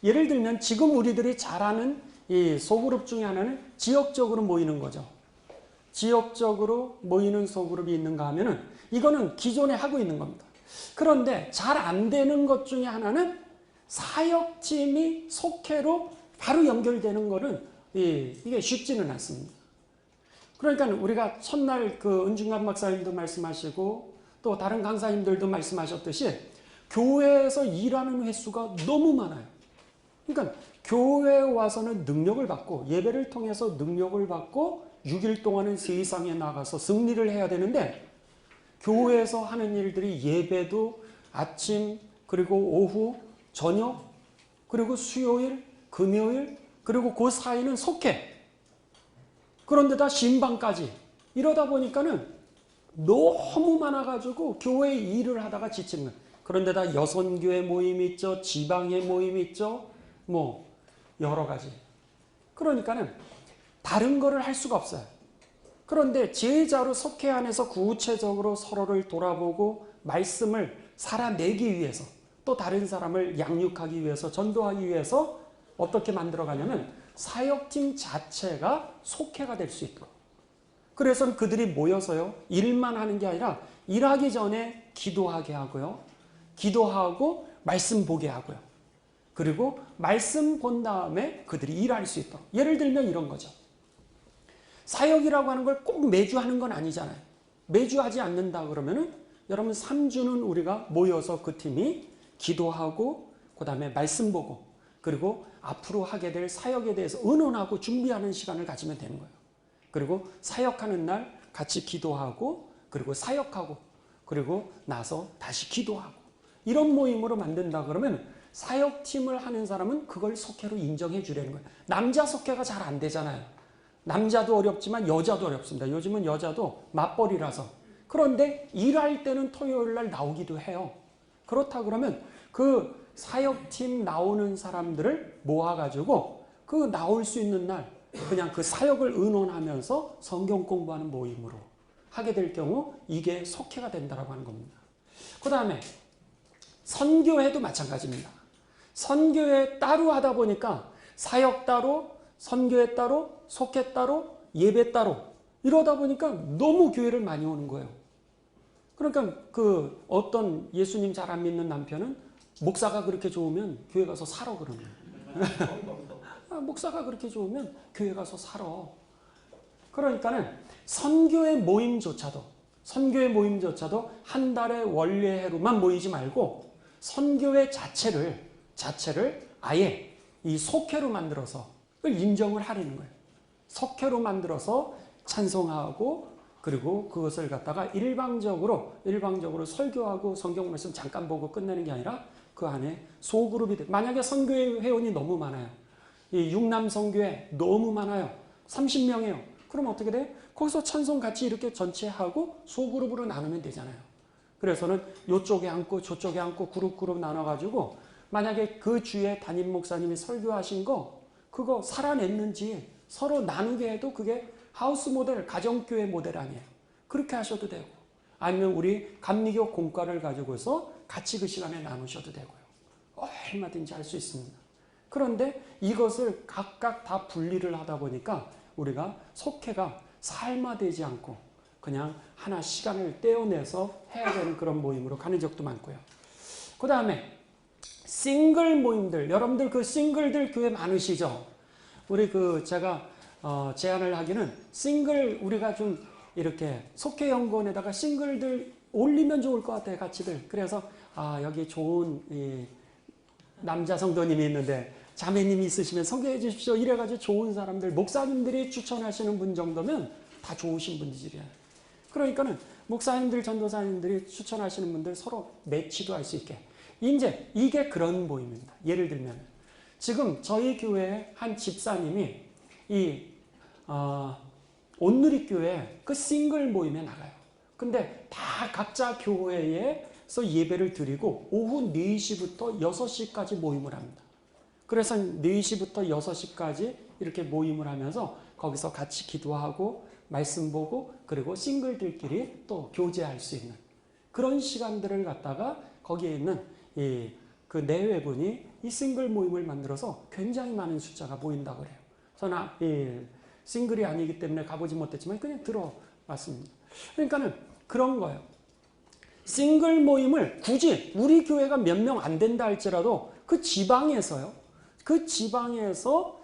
S1: 예를 들면 지금 우리들이 잘 아는 이 소그룹 중에 하나는 지역적으로 모이는 거죠. 지역적으로 모이는 소그룹이 있는가 하면은 이거는 기존에 하고 있는 겁니다. 그런데 잘 안 되는 것 중에 하나는 사역팀이 속회로 바로 연결되는 거는 이게 쉽지는 않습니다. 그러니까 우리가 첫날 그 은중관 박사님도 말씀하시고 또 다른 강사님들도 말씀하셨듯이 교회에서 일하는 횟수가 너무 많아요. 그러니까 교회에 와서는 능력을 받고 예배를 통해서 능력을 받고 6일 동안은 세상에 나가서 승리를 해야 되는데 교회에서 하는 일들이 예배도 아침 그리고 오후 저녁 그리고 수요일 금요일 그리고 그 사이는 속회 그런데다 신방까지 이러다 보니까는 너무 많아가지고 교회 일을 하다가 지치는 거예요. 그런데다 여선교회 모임이 있죠. 지방의 모임이 있죠. 뭐 여러 가지. 그러니까는 다른 거를 할 수가 없어요. 그런데 제자로 속해 안에서 구체적으로 서로를 돌아보고 말씀을 살아내기 위해서 또 다른 사람을 양육하기 위해서 전도하기 위해서 어떻게 만들어가냐면 사역팀 자체가 속해가 될 수 있도록. 그래서 그들이 모여서요. 일만 하는 게 아니라 일하기 전에 기도하게 하고요. 기도하고 말씀 보게 하고요. 그리고 말씀 본 다음에 그들이 일할 수 있도록. 예를 들면 이런 거죠. 사역이라고 하는 걸 꼭 매주 하는 건 아니잖아요. 매주 하지 않는다 그러면은 여러분 3주는 우리가 모여서 그 팀이 기도하고 그 다음에 말씀 보고 그리고 앞으로 하게 될 사역에 대해서 의논하고 준비하는 시간을 가지면 되는 거예요. 그리고 사역하는 날 같이 기도하고 그리고 사역하고 그리고 나서 다시 기도하고 이런 모임으로 만든다 그러면 사역팀을 하는 사람은 그걸 속해로 인정해 주려는 거예요. 남자 속해가 잘 안 되잖아요. 남자도 어렵지만 여자도 어렵습니다. 요즘은 여자도 맞벌이라서. 그런데 일할 때는 토요일 날 나오기도 해요. 그렇다 그러면 그 사역팀 나오는 사람들을 모아가지고 그 나올 수 있는 날 그냥 그 사역을 의논하면서 성경 공부하는 모임으로 하게 될 경우 이게 속해가 된다라고 하는 겁니다. 그 다음에 선교회도 마찬가지입니다. 선교회 따로 하다 보니까 사역 따로, 선교회 따로, 속회 따로, 예배 따로 이러다 보니까 너무 교회를 많이 오는 거예요. 그러니까 그 어떤 예수님 잘 안 믿는 남편은 목사가 그렇게 좋으면 교회 가서 살아 그러는 거예요. 목사가 그렇게 좋으면 교회 가서 살아. 그러니까는 선교회 모임조차도 한 달에 원례회로만 모이지 말고 선교회 자체를 아예 이 속회로 만들어서 그걸 인정을 하려는 거예요. 속회로 만들어서 찬송하고 그리고 그것을 갖다가 일방적으로 설교하고 성경 말씀 잠깐 보고 끝내는 게 아니라 그 안에 소그룹이 돼. 만약에 선교회 회원이 너무 많아요. 이 육남 선교회 너무 많아요. 30명이에요. 그럼 어떻게 돼? 거기서 찬송 같이 이렇게 전체 하고 소그룹으로 나누면 되잖아요. 그래서는 이쪽에 앉고 저쪽에 앉고 그룹 나눠가지고 만약에 그 주에 담임 목사님이 설교하신 거 그거 살아냈는지 서로 나누게 해도 그게 하우스 모델, 가정교회 모델 아니에요. 그렇게 하셔도 되고 아니면 우리 감리교 공과를 가지고서 같이 그 시간에 나누셔도 되고요. 얼마든지 할 수 있습니다. 그런데 이것을 각각 다 분리를 하다 보니까 우리가 속회가 삶화되지 않고 그냥 하나 시간을 떼어내서 해야 되는 그런 모임으로 가는 적도 많고요. 그 다음에 싱글 모임들, 여러분들 그 싱글들 교회 많으시죠? 우리 그 제가 제안을 하기는 싱글 우리가 좀 이렇게 속회 연구원에다가 싱글들 올리면 좋을 것 같아요, 같이들. 그래서 여기 좋은 이 남자 성도님이 있는데 자매님이 있으시면 소개해 주십시오. 이래가지고 좋은 사람들, 목사님들이 추천하시는 분 정도면 다 좋으신 분들이에요. 그러니까는 목사님들, 전도사님들이 추천하시는 분들 서로 매치도 할 수 있게. 이제 이게 그런 모임입니다. 예를 들면 지금 저희 교회에 한 집사님이 이 온누리교회 그 싱글 모임에 나가요. 근데 다 각자 교회에서 예배를 드리고 오후 4시부터 6시까지 모임을 합니다. 그래서 4시부터 6시까지 이렇게 모임을 하면서 거기서 같이 기도하고 말씀 보고 그리고 싱글들끼리 또 교제할 수 있는 그런 시간들을 갖다가 거기에 있는 그 내외분이 이 싱글 모임을 만들어서 굉장히 많은 숫자가 모인다고 그래요. 저는 싱글이 아니기 때문에 가보지 못했지만 그냥 들어봤습니다. 그러니까는 그런 거예요. 싱글 모임을 굳이 우리 교회가 몇 명 안 된다 할지라도 그 지방에서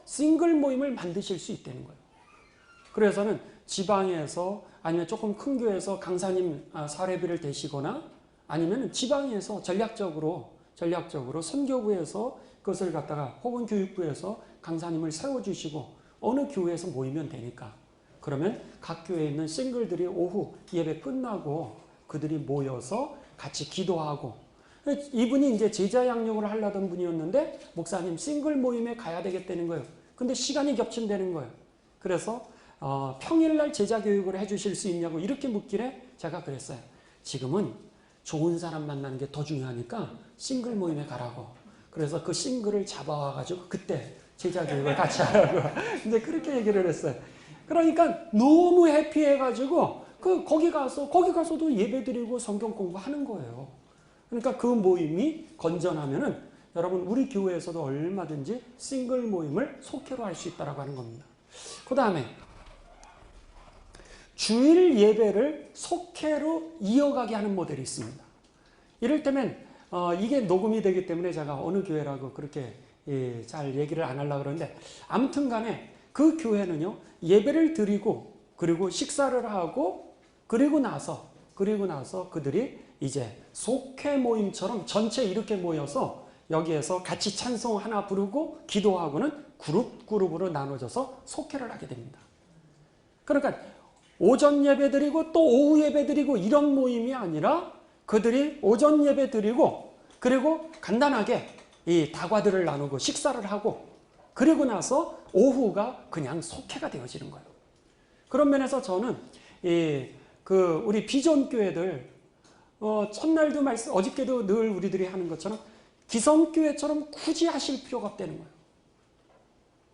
S1: 싱글 모임을 만드실 수 있다는 거예요. 그래서는 지방에서 아니면 조금 큰 교회에서 강사님 사례비를 대시거나 아니면 지방에서 전략적으로 선교부에서 그것을 갖다가 혹은 교육부에서 강사님을 세워주시고 어느 교회에서 모이면 되니까 그러면 각 교회에 있는 싱글들이 오후 예배 끝나고 그들이 모여서 같이 기도하고 이분이 이제 제자 양육을 하려던 분이었는데 목사님 싱글 모임에 가야 되겠다는 거예요. 근데 시간이 겹친다는 거예요. 그래서 평일날 제자 교육을 해주실 수 있냐고 이렇게 묻길래 제가 그랬어요. 지금은 좋은 사람 만나는 게 더 중요하니까 싱글 모임에 가라고. 그래서 그 싱글을 잡아와가지고 그때 제자 교육을 같이 하라고. 이제 그렇게 얘기를 했어요. 그러니까 너무 해피해가지고 거기 가서도 예배드리고 성경 공부하는 거예요. 그러니까 그 모임이 건전하면은 여러분 우리 교회에서도 얼마든지 싱글 모임을 속회로 할 수 있다라고 하는 겁니다. 그 다음에 주일 예배를 속회로 이어가게 하는 모델이 있습니다. 이를테면 이게 녹음이 되기 때문에 제가 어느 교회라고 그렇게 잘 얘기를 안 하려고 그러는데 아무튼 간에 그 교회는요 예배를 드리고 그리고 식사를 하고 그리고 나서 그들이 이제 속회 모임처럼 전체 이렇게 모여서 여기에서 같이 찬송 하나 부르고 기도하고는 그룹으로 나눠져서 속회를 하게 됩니다. 그러니까 오전 예배 드리고 또 오후 예배 드리고 이런 모임이 아니라 그들이 오전 예배 드리고 그리고 간단하게 이 다과들을 나누고 식사를 하고 그리고 나서 오후가 그냥 속회가 되어지는 거예요. 그런 면에서 저는 우리 비전 교회들 첫날도 말씀 어저께도 늘 우리들이 하는 것처럼 기성교회처럼 굳이 하실 필요가 없다는 거예요.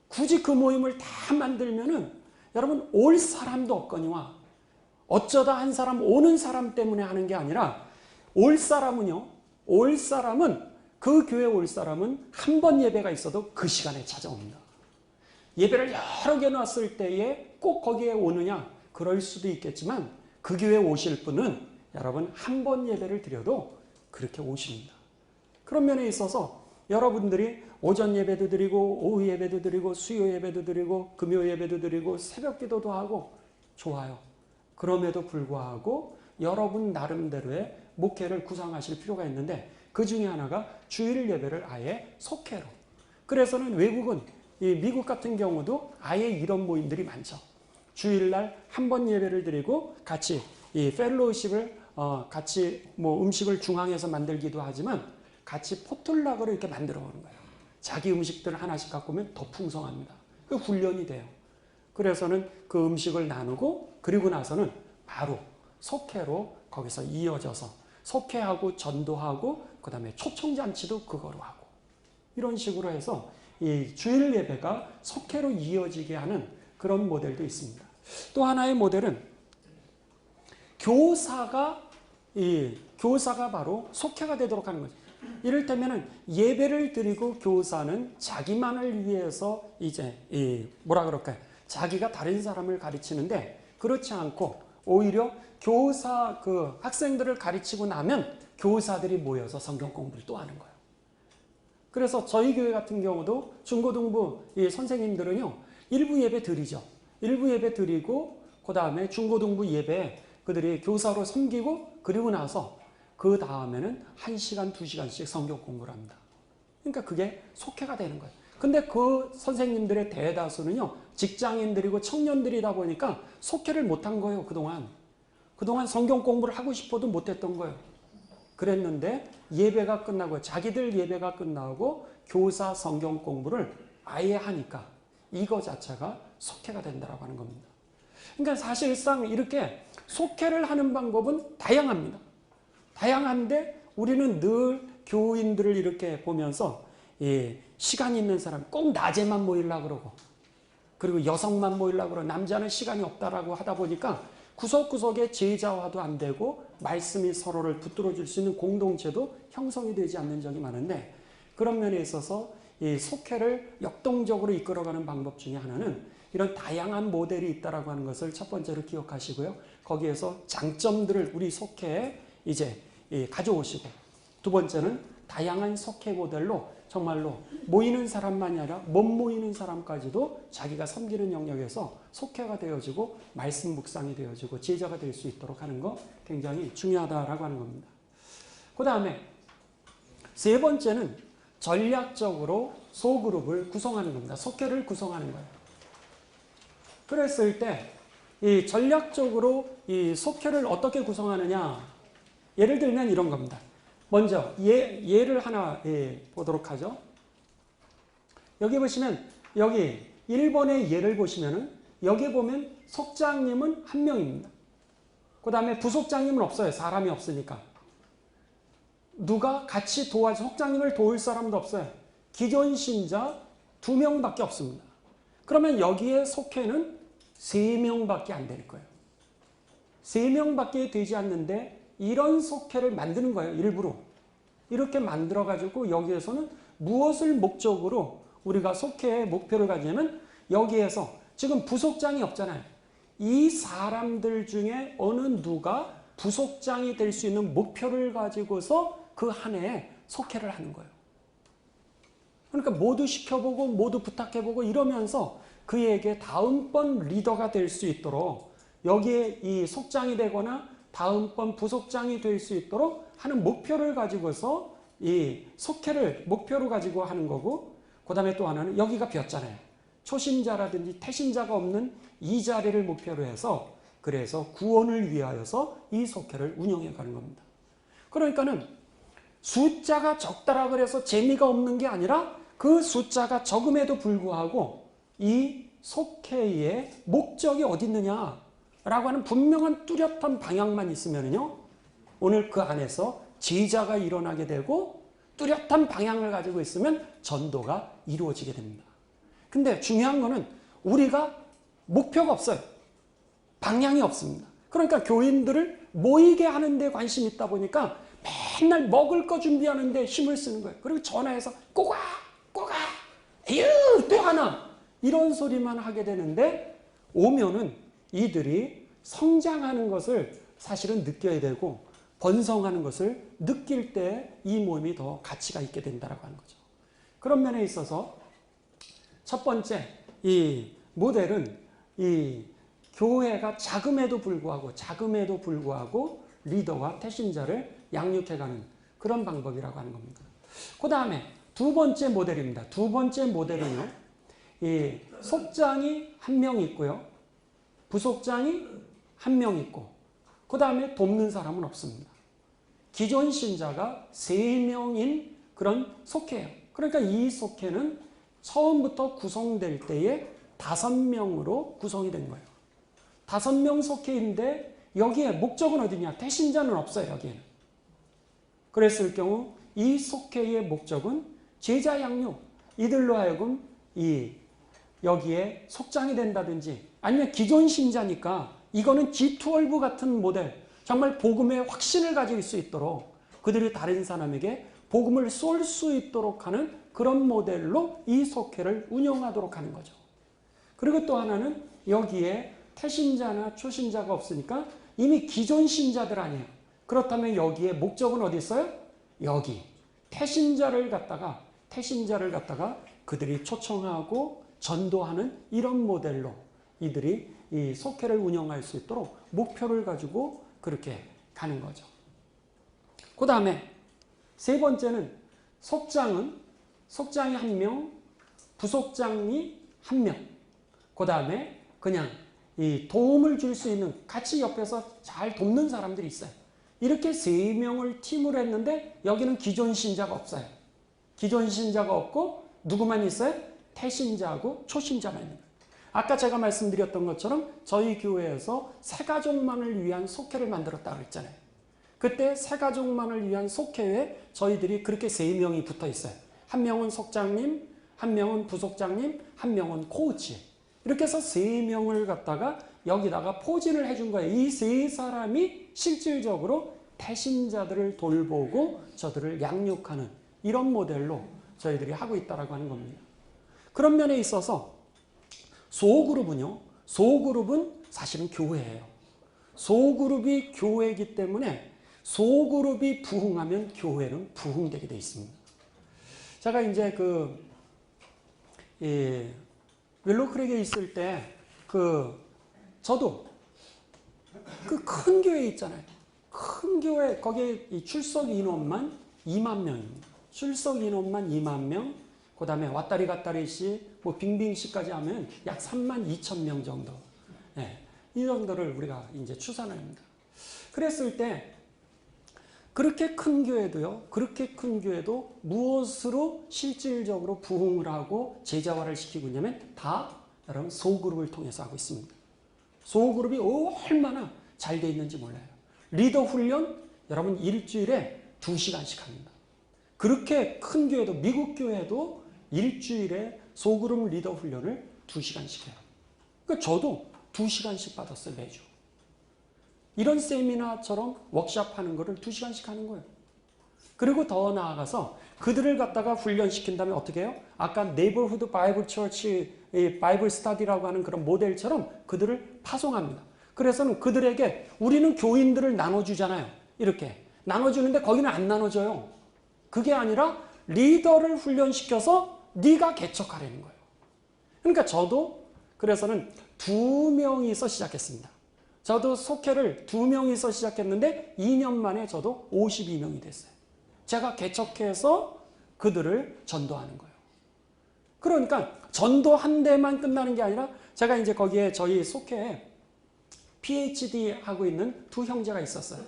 S1: 굳이 그 모임을 다 만들면은 여러분 올 사람도 없거니와 어쩌다 한 사람 오는 사람 때문에 하는 게 아니라 올 사람은 그 교회 올 사람은 한 번 예배가 있어도 그 시간에 찾아옵니다. 예배를 여러 개 놨을 때에 꼭 거기에 오느냐 그럴 수도 있겠지만 그 교회 오실 분은 여러분 한 번 예배를 드려도 그렇게 오십니다. 그런 면에 있어서 여러분들이 오전 예배도 드리고 오후 예배도 드리고 수요 예배도 드리고 금요 예배도 드리고 새벽 기도도 하고 좋아요. 그럼에도 불구하고 여러분 나름대로의 목회를 구성하실 필요가 있는데 그 중에 하나가 주일 예배를 아예 속회로. 그래서는 외국은 미국 같은 경우도 아예 이런 모임들이 많죠. 주일날 한 번 예배를 드리고 같이 이 펠로우십을 같이 뭐 음식을 중앙에서 만들기도 하지만 같이 포틀락으로 이렇게 만들어 오는 거예요. 자기 음식들을 하나씩 갖고 오면 더 풍성합니다. 그 훈련이 돼요. 그래서는 그 음식을 나누고 그리고 나서는 바로 속회로 거기서 이어져서 속회하고 전도하고 그 다음에 초청잔치도 그거로 하고 이런 식으로 해서 이 주일 예배가 속회로 이어지게 하는 그런 모델도 있습니다. 또 하나의 모델은 교사가 바로 속회가 되도록 하는 거죠. 이를테면 예배를 드리고 교사는 자기만을 위해서 이제 자기가 다른 사람을 가르치는데 그렇지 않고 오히려 교사 학생들을 가르치고 나면 교사들이 모여서 성경 공부를 또 하는 거예요. 그래서 저희 교회 같은 경우도 중고등부 선생님들은요 일부 예배 드리죠. 일부 예배 드리고 그 다음에 중고등부 예배 그들이 교사로 섬기고 그리고 나서 그 다음에는 1시간, 2시간씩 성경 공부를 합니다. 그러니까 그게 속회가 되는 거예요. 근데 그 선생님들의 대다수는요, 직장인들이고 청년들이다 보니까 속회를 못한 거예요, 그동안. 그동안 성경 공부를 하고 싶어도 못했던 거예요. 그랬는데 예배가 끝나고, 자기들 예배가 끝나고 교사 성경 공부를 아예 하니까 이거 자체가 속회가 된다고 하는 겁니다. 그러니까 사실상 이렇게 속회를 하는 방법은 다양합니다. 다양한데 우리는 늘 교인들을 이렇게 보면서 시간 있는 사람 꼭 낮에만 모이려고 그러고 그리고 여성만 모이려고 그러고 남자는 시간이 없다라고 하다 보니까 구석구석에 제자화도 안 되고 말씀이 서로를 붙들어 줄 수 있는 공동체도 형성이 되지 않는 적이 많은데 그런 면에 있어서 이 속회를 역동적으로 이끌어가는 방법 중에 하나는 이런 다양한 모델이 있다라고 하는 것을 첫 번째로 기억하시고요. 거기에서 장점들을 우리 속회에 이제 가져오시고 두 번째는 다양한 속회 모델로 정말로 모이는 사람만이 아니라 못 모이는 사람까지도 자기가 섬기는 영역에서 속회가 되어지고 말씀 묵상이 되어지고 제자가 될 수 있도록 하는 거 굉장히 중요하다라고 하는 겁니다. 그 다음에 세 번째는 전략적으로 소그룹을 구성하는 겁니다. 속회를 구성하는 거예요. 그랬을 때 이 전략적으로 이 속회를 어떻게 구성하느냐 예를 들면 이런 겁니다. 먼저 예를 하나 보도록 하죠. 여기 보시면 여기 1번의 예를 보시면은 여기 보면 속장님은 한 명입니다. 그 다음에 부속장님은 없어요. 사람이 없으니까. 누가 같이 속장님을 도울 사람도 없어요. 기존 신자 2명밖에 없습니다. 그러면 여기에 속회는 3명밖에 안 될 거예요. 3명밖에 되지 않는데 이런 속회를 만드는 거예요. 일부러. 이렇게 만들어가지고 여기에서는 무엇을 목적으로 우리가 속회의 목표를 가지냐면 여기에서 지금 부속장이 없잖아요. 이 사람들 중에 어느 누가 부속장이 될 수 있는 목표를 가지고서 그 한 해에 속회를 하는 거예요. 그러니까 모두 시켜보고 모두 부탁해보고 이러면서 그에게 다음번 리더가 될 수 있도록 여기에 이 속장이 되거나 다음번 부속장이 될 수 있도록 하는 목표를 가지고서 이 속회를 목표로 가지고 하는 거고, 그 다음에 또 하나는 여기가 비었잖아요. 초신자라든지 태신자가 없는 이 자리를 목표로 해서 그래서 구원을 위하여서 이 속회를 운영해 가는 겁니다. 그러니까는 숫자가 적다라 그래서 재미가 없는 게 아니라 그 숫자가 적음에도 불구하고 이 속회의 목적이 어디 있느냐라고 하는 분명한 뚜렷한 방향만 있으면요, 오늘 그 안에서 제자가 일어나게 되고 뚜렷한 방향을 가지고 있으면 전도가 이루어지게 됩니다. 근데 중요한 거는 우리가 목표가 없어요. 방향이 없습니다. 그러니까 교인들을 모이게 하는 데 관심이 있다 보니까 맨날 먹을 거 준비하는 데 힘을 쓰는 거예요. 그리고 전화해서 꼬가 꼬가 에휴 또 하나 이런 소리만 하게 되는데, 오면은 이들이 성장하는 것을 사실은 느껴야 되고 번성하는 것을 느낄 때 이 모임이 더 가치가 있게 된다라고 하는 거죠. 그런 면에 있어서 첫 번째 이 모델은 이 교회가 작음에도 불구하고 리더와 태신자를 양육해가는 그런 방법이라고 하는 겁니다. 그 다음에 두 번째 모델입니다. 두 번째 모델은요, 이 속장이 한 명 있고요, 부속장이 한 명 있고, 그 다음에 돕는 사람은 없습니다. 기존 신자가 3명인 그런 속회예요. 그러니까 이 속회는 처음부터 구성될 때에 5명으로 구성이 된 거예요. 5명 속회인데 여기에 목적은 어디냐? 태신자는 없어요, 여기에는. 그랬을 경우 이 속회의 목적은 제자 양육, 이들로 하여금 여기에 속장이 된다든지, 아니면 기존 신자니까 이거는 G12 같은 모델, 정말 복음의 확신을 가질 수 있도록 그들이 다른 사람에게 복음을 쏠 수 있도록 하는 그런 모델로 이 속회를 운영하도록 하는 거죠. 그리고 또 하나는 여기에 태신자나 초신자가 없으니까 이미 기존 신자들 아니에요. 그렇다면 여기에 목적은 어디 있어요? 여기 태신자를 갖다가 그들이 초청하고 전도하는 이런 모델로 이들이 이 속회를 운영할 수 있도록 목표를 가지고 그렇게 가는 거죠. 그 다음에 세 번째는 속장이 한 명, 부속장이 한 명, 그 다음에 그냥 이 도움을 줄 수 있는, 같이 옆에서 잘 돕는 사람들이 있어요. 이렇게 3명을 팀으로 했는데 여기는 기존 신자가 없어요. 기존 신자가 없고 누구만 있어요? 태신자하고 초신자만 있는 거예요. 아까 제가 말씀드렸던 것처럼 저희 교회에서 새가족만을 위한 속회를 만들었다고 했잖아요. 그때 새가족만을 위한 속회에 저희들이 그렇게 3명이 붙어 있어요. 한 명은 속장님, 한 명은 부속장님, 한 명은 코치. 이렇게 해서 3명을 갖다가 여기다가 포진을 해준 거예요. 이 3사람이 실질적으로 태신자들을 돌보고 저들을 양육하는 이런 모델로 저희들이 하고 있다고 하는 겁니다. 그런 면에 있어서 소그룹은 사실은 교회예요. 소그룹이 교회이기 때문에 소그룹이 부흥하면 교회는 부흥되게 되어 있습니다. 제가 이제 윌로크릭에 있을 때 저도 그 큰 교회 있잖아요. 큰 교회 거기에 출석 인원만 2만 명입니다. 출석 인원만 2만 명. 그 다음에 왔다리 갔다리 씨, 빙빙 씨까지 하면 약 3만 2천 명 정도. 네, 이 정도를 우리가 이제 추산을 합니다. 그랬을 때 그렇게 큰 교회도 무엇으로 실질적으로 부흥을 하고 제자화를 시키고 있냐면 다 여러분 소그룹을 통해서 하고 있습니다. 소그룹이 얼마나 잘 돼 있는지 몰라요. 리더 훈련 여러분 일주일에 2시간씩 합니다. 그렇게 큰 교회도, 미국 교회도 일주일에 소그룹 리더 훈련을 2시간씩 해요. 그러니까 저도 2시간씩 받았어요, 매주. 이런 세미나처럼 워크숍 하는 거를 2시간씩 하는 거예요. 그리고 더 나아가서 그들을 갖다가 훈련시킨 다음에 어떻게 해요? 아까 네이버후드 바이블 처치, 바이블 스터디라고 하는 그런 모델처럼 그들을 파송합니다. 그래서는 그들에게 우리는 교인들을 나눠주잖아요. 이렇게. 나눠주는데 거기는 안 나눠줘요. 그게 아니라 리더를 훈련시켜서 네가 개척하라는 거예요. 그러니까 저도 그래서는 2명이서 시작했습니다. 저도 속회를 2명이서 시작했는데 2년 만에 저도 52명이 됐어요. 제가 개척해서 그들을 전도하는 거예요. 그러니까 전도 한 대만 끝나는 게 아니라 제가 이제 거기에 저희 속회에 PhD 하고 있는 2 형제가 있었어요.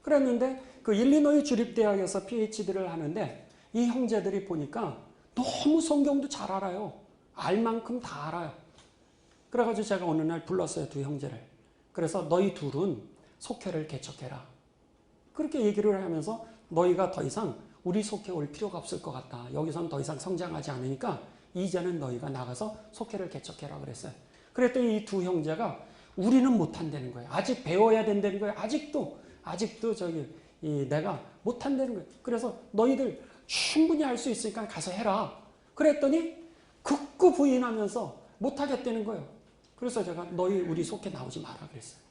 S1: 그랬는데 그 일리노이 주립대학에서 PhD를 하는데 이 형제들이 보니까 너무 성경도 잘 알아요. 알 만큼 다 알아요. 그래가지고 제가 어느 날 불렀어요, 2 형제를. 그래서 너희 둘은 속회를 개척해라. 그렇게 얘기를 하면서 너희가 더 이상 우리 속회 올 필요가 없을 것 같다. 여기서는 더 이상 성장하지 않으니까 이제는 너희가 나가서 속회를 개척해라 그랬어요. 그랬더니 이 2 형제가 우리는 못한다는 거예요. 아직 배워야 된다는 거예요. 아직도 내가 못한다는 거예요. 그래서 너희들 충분히 할 수 있으니까 가서 해라. 그랬더니 극구 부인하면서 못하겠다는 거예요. 그래서 제가 너희 우리 속회 나오지 마라 그랬어요.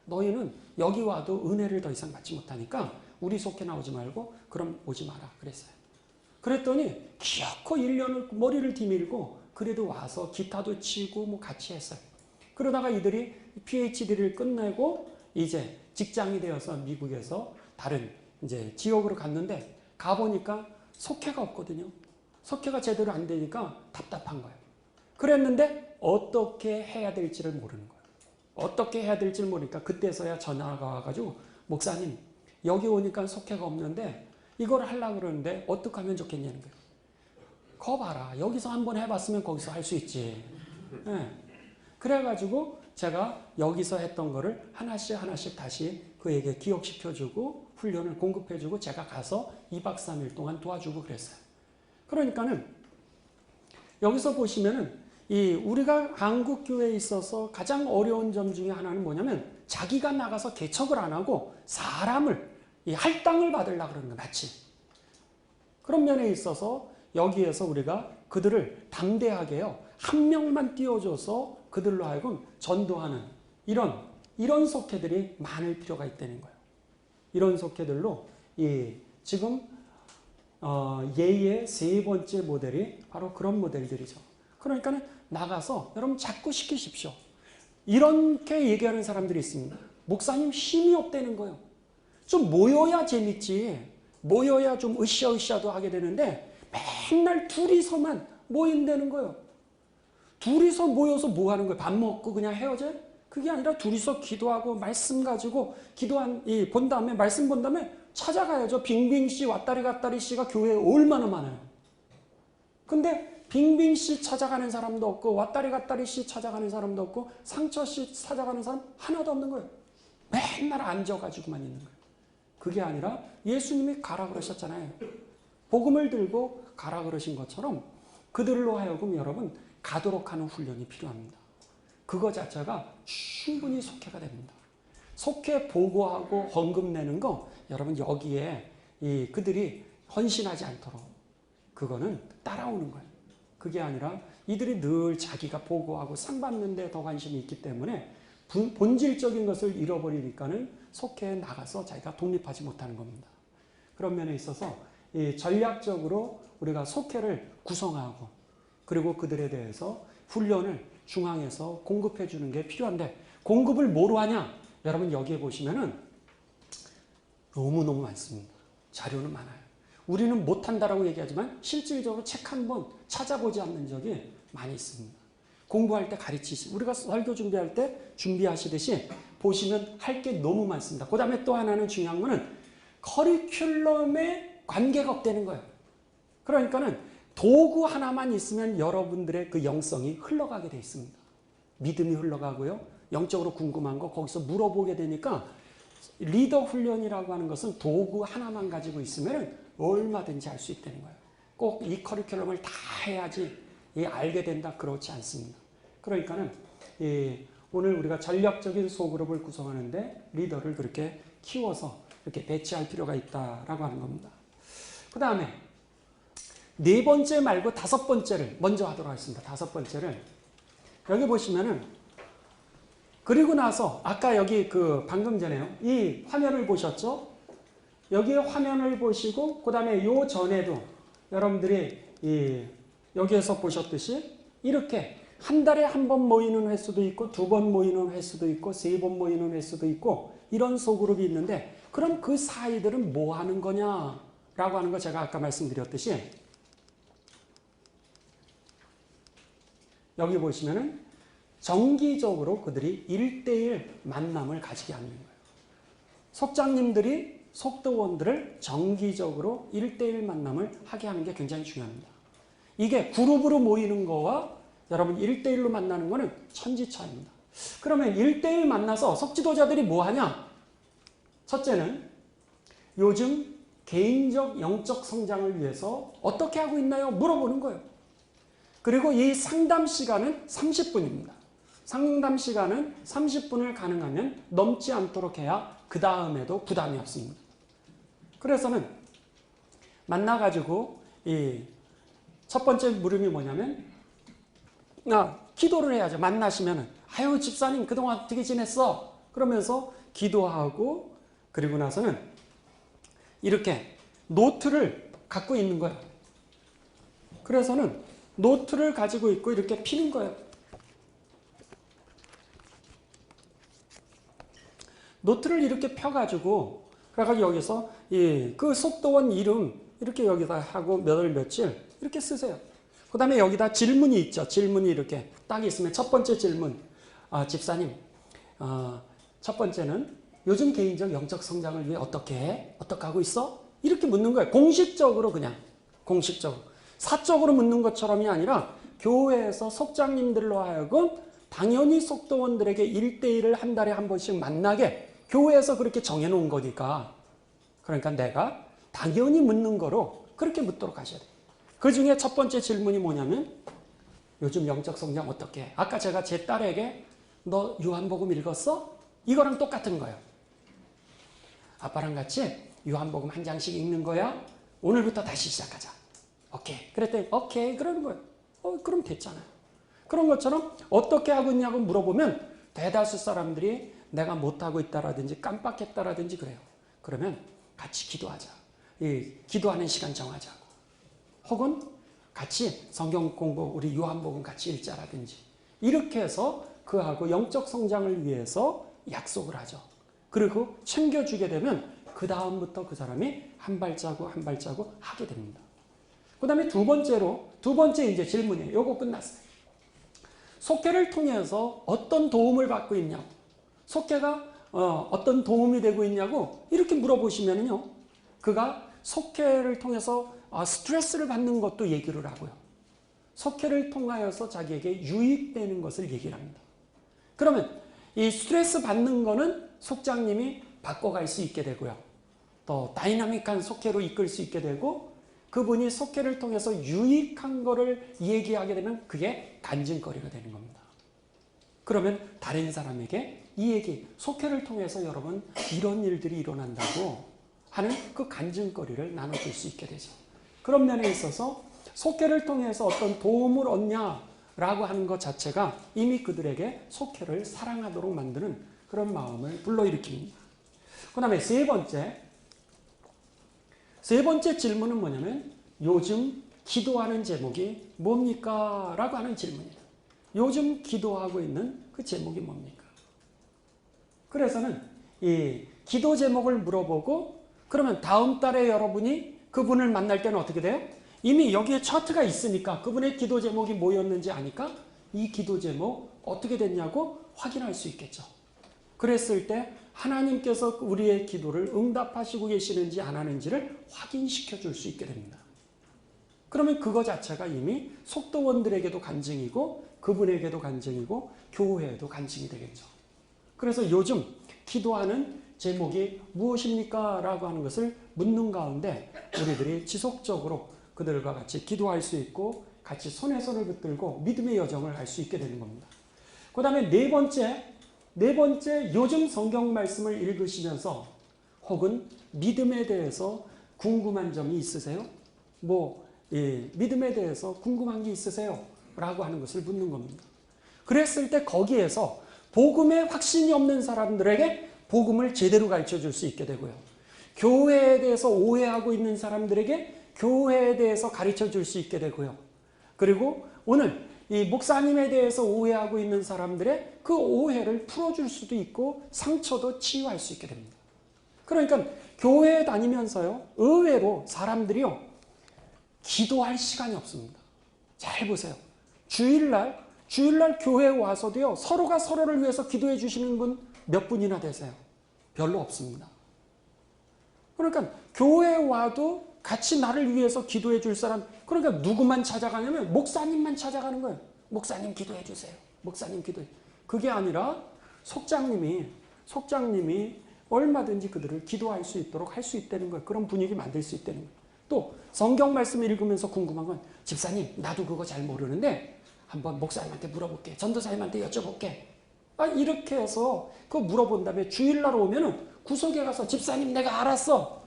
S1: 너희는 여기 와도 은혜를 더 이상 받지 못하니까 우리 속회 나오지 말고 그럼 오지 마라 그랬어요. 그랬더니 기어코 1년을 머리를 디밀고 그래도 와서 기타도 치고 뭐 같이 했어요. 그러다가 이들이 PhD를 끝내고 이제 직장이 되어서 미국에서 다른 이제 지역으로 갔는데 가보니까 속회가 없거든요. 속회가 제대로 안 되니까 답답한 거예요. 그랬는데 어떻게 해야 될지를 모르는 거예요. 어떻게 해야 될지를 모르니까 그때서야 전화가 와가지고 목사님 여기 오니까 속회가 없는데 이걸 하려고 그러는데 어떻게 하면 좋겠냐는 거예요. 거 봐라. 여기서 한번 해봤으면 거기서 할 수 있지. 네. 그래가지고 제가 여기서 했던 거를 하나씩 다시 그에게 기억시켜주고 훈련을 공급해주고 제가 가서 2박 3일 동안 도와주고 그랬어요. 그러니까는 여기서 보시면은 우리가 한국 교회에 있어서 가장 어려운 점 중에 하나는 뭐냐면 자기가 나가서 개척을 안 하고 사람을 할당을 받으려고 그러는 거예요. 마치. 그런 면에 있어서 여기에서 우리가 그들을 담대하게요. 한 명만 띄워줘서 그들로 하여금 전도하는 이런 속회들이 많을 필요가 있다는 거예요. 이런 속회들로 지금 예의 3번째 모델이 바로 그런 모델들이죠. 그러니까 나가서 여러분 자꾸 시키십시오. 이렇게 얘기하는 사람들이 있습니다. 목사님 힘이 없다는 거예요. 좀 모여야 재밌지. 모여야 좀 으쌰으쌰도 하게 되는데 맨날 둘이서만 모인다는 거예요. 둘이서 모여서 뭐 하는 거예요? 밥 먹고 그냥 헤어져요? 그게 아니라 둘이서 기도하고 말씀 가지고 본 다음에 말씀 본 다음에 찾아가야죠. 빙빙씨 왔다리 갔다리 씨가 교회에 얼마나 많아요. 근데 빙빙씨 찾아가는 사람도 없고 왔다리 갔다리 씨 찾아가는 사람도 없고 상처씨 찾아가는 사람 하나도 없는 거예요. 맨날 앉아가지고만 있는 거예요. 그게 아니라 예수님이 가라 그러셨잖아요. 복음을 들고 가라 그러신 것처럼 그들로 하여금 여러분 가도록 하는 훈련이 필요합니다. 그거 자체가 충분히 속회가 됩니다. 속회 보고하고 헌금 내는 거 여러분 여기에 그들이 헌신하지 않도록 그거는 따라오는 거예요. 그게 아니라 이들이 늘 자기가 보고하고 상 받는 데 더 관심이 있기 때문에 본질적인 것을 잃어버리니까는 속회에 나가서 자기가 독립하지 못하는 겁니다. 그런 면에 있어서 전략적으로 우리가 속회를 구성하고 그리고 그들에 대해서 훈련을 중앙에서 공급해 주는 게 필요한데 공급을 뭐로 하냐? 여러분 여기에 보시면은 너무너무 많습니다. 자료는 많아요. 우리는 못한다라고 얘기하지만 실질적으로 책 한 번 찾아보지 않는 적이 많이 있습니다. 공부할 때 우리가 설교 준비할 때 준비하시듯이 보시면 할 게 너무 많습니다. 그 다음에 또 하나는 중요한 거는 커리큘럼에 관계가 없다는 거예요. 그러니까는 도구 하나만 있으면 여러분들의 그 영성이 흘러가게 돼 있습니다. 믿음이 흘러가고요. 영적으로 궁금한 거 거기서 물어보게 되니까 리더 훈련이라고 하는 것은 도구 하나만 가지고 있으면 얼마든지 할 수 있다는 거예요. 꼭 이 커리큘럼을 다 해야지 알게 된다 그렇지 않습니다. 그러니까는 오늘 우리가 전략적인 소그룹을 구성하는데 리더를 그렇게 키워서 이렇게 배치할 필요가 있다라고 하는 겁니다. 그 다음에 네 번째 말고 다섯 번째를 먼저 하도록 하겠습니다. 다섯 번째를 여기 보시면은 그리고 나서 아까 여기 방금 전에요. 이 화면을 보셨죠? 여기 화면을 보시고 그 다음에 요 전에도 여러분들이 여기에서 보셨듯이 이렇게 한 달에 한 번 모이는 횟수도 있고 두 번 모이는 횟수도 있고 세 번 모이는 횟수도 있고 이런 소그룹이 있는데 그럼 그 사이들은 뭐 하는 거냐라고 하는 거 제가 아까 말씀드렸듯이 여기 보시면은 정기적으로 그들이 1대1 만남을 가지게 하는 거예요. 속장님들이 속도원들을 정기적으로 1대1 만남을 하게 하는 게 굉장히 중요합니다. 이게 그룹으로 모이는 거와 여러분 1대1로 만나는 거는 천지 차이입니다. 그러면 1대1 만나서 속지도자들이 뭐 하냐? 첫째는 요즘 개인적 영적 성장을 위해서 어떻게 하고 있나요? 물어보는 거예요. 그리고 이 상담 시간은 30분입니다. 상담 시간은 30분을 가능하면 넘지 않도록 해야 그 다음에도 부담이 없습니다. 그래서는 만나가지고 이 첫 번째 물음이 뭐냐면 기도를 해야죠. 만나시면은 아유 집사님 그동안 어떻게 지냈어? 그러면서 기도하고 그리고 나서는 이렇게 노트를 갖고 있는 거예요. 그래서는 노트를 가지고 있고 이렇게 피는 거예요. 노트를 이렇게 펴가지고 그래가지고 여기서 그 속도원 이름 이렇게 여기다 하고 몇 월 며칠 이렇게 쓰세요. 그 다음에 여기다 질문이 있죠. 질문이 이렇게 딱 있으면 첫 번째 질문. 집사님, 첫 번째는 요즘 개인적 영적 성장을 위해 어떻게 해? 어떻게 하고 있어? 이렇게 묻는 거예요. 공식적으로 그냥. 공식적으로. 사적으로 묻는 것처럼이 아니라 교회에서 속장님들로 하여금 당연히 속도원들에게 1대1을 한 달에 한 번씩 만나게 교회에서 그렇게 정해놓은 거니까 그러니까 내가 당연히 묻는 거로 그렇게 묻도록 하셔야 돼요. 그 중에 첫 번째 질문이 뭐냐면 요즘 영적 성장 어떻게 해? 아까 제가 제 딸에게 너 요한복음 읽었어? 이거랑 똑같은 거예요. 아빠랑 같이 요한복음 한 장씩 읽는 거야? 오늘부터 다시 시작하자. 오케이. 그랬더니 오케이 그러는 거예요. 그럼 됐잖아요. 그런 것처럼 어떻게 하고 있냐고 물어보면 대다수 사람들이 내가 못하고 있다라든지 깜빡했다라든지 그래요. 그러면 같이 기도하자. 기도하는 시간 정하자고. 혹은 같이 성경 공부 우리 요한복음 같이 읽자라든지 이렇게 해서 그하고 영적 성장을 위해서 약속을 하죠. 그리고 챙겨주게 되면 그 다음부터 그 사람이 한 발자국 한 발자국 하게 됩니다. 그 다음에 두 번째 이제 질문이에요. 요거 끝났어요. 속회를 통해서 어떤 도움을 받고 있냐고. 속회가 어떤 도움이 되고 있냐고 이렇게 물어보시면요. 그가 속회를 통해서 스트레스를 받는 것도 얘기를 하고요. 속회를 통하여서 자기에게 유익되는 것을 얘기를 합니다. 그러면 이 스트레스 받는 거는 속장님이 바꿔갈 수 있게 되고요. 또 다이나믹한 속회로 이끌 수 있게 되고 그분이 속회를 통해서 유익한 거를 얘기하게 되면 그게 간증거리가 되는 겁니다. 그러면 다른 사람에게 이 얘기, 속회를 통해서 여러분 이런 일들이 일어난다고 하는 그 간증거리를 나눠줄 수 있게 되죠. 그런 면에 있어서 속회를 통해서 어떤 도움을 얻냐라고 하는 것 자체가 이미 그들에게 속회를 사랑하도록 만드는 그런 마음을 불러일으킵니다. 그 다음에 세 번째 질문은 뭐냐면 요즘 기도하는 제목이 뭡니까? 라고 하는 질문이에요. 요즘 기도하고 있는 그 제목이 뭡니까? 그래서는 이 기도 제목을 물어보고 그러면 다음 달에 여러분이 그분을 만날 때는 어떻게 돼요? 이미 여기에 차트가 있으니까 그분의 기도 제목이 뭐였는지 아니까 이 기도 제목 어떻게 됐냐고 확인할 수 있겠죠. 그랬을 때 하나님께서 우리의 기도를 응답하시고 계시는지 안 하는지를 확인시켜 줄 수 있게 됩니다. 그러면 그거 자체가 이미 속도원들에게도 간증이고 그분에게도 간증이고 교회에도 간증이 되겠죠. 그래서 요즘 기도하는 제목이 무엇입니까? 라고 하는 것을 묻는 가운데 우리들이 지속적으로 그들과 같이 기도할 수 있고 같이 손에 손을 붙들고 믿음의 여정을 할 수 있게 되는 겁니다. 그 다음에 네 번째 요즘 성경 말씀을 읽으시면서 혹은 믿음에 대해서 궁금한 점이 있으세요? 믿음에 대해서 궁금한 게 있으세요? 라고 하는 것을 묻는 겁니다. 그랬을 때 거기에서 복음에 확신이 없는 사람들에게 복음을 제대로 가르쳐 줄 수 있게 되고요. 교회에 대해서 오해하고 있는 사람들에게 교회에 대해서 가르쳐 줄 수 있게 되고요. 그리고 오늘 이 목사님에 대해서 오해하고 있는 사람들의 그 오해를 풀어줄 수도 있고 상처도 치유할 수 있게 됩니다. 그러니까 교회에 다니면서요, 의외로 사람들이요, 기도할 시간이 없습니다. 잘 보세요. 주일날 교회에 와서도요, 서로가 서로를 위해서 기도해 주시는 분 몇 분이나 되세요? 별로 없습니다. 그러니까 교회에 와도 같이 나를 위해서 기도해 줄 사람, 그러니까 누구만 찾아가냐면 목사님만 찾아가는 거예요. 목사님 기도해 주세요. 목사님 기도해. 그게 아니라 속장님이 얼마든지 그들을 기도할 수 있도록 할 수 있다는 거예요. 그런 분위기 만들 수 있다는 거예요. 또 성경 말씀 읽으면서 궁금한 건, 집사님 나도 그거 잘 모르는데 한번 목사님한테 물어볼게. 전도사님한테 여쭤볼게. 이렇게 해서 그거 물어본 다음에 주일날 오면은 구석에 가서 집사님 내가 알았어.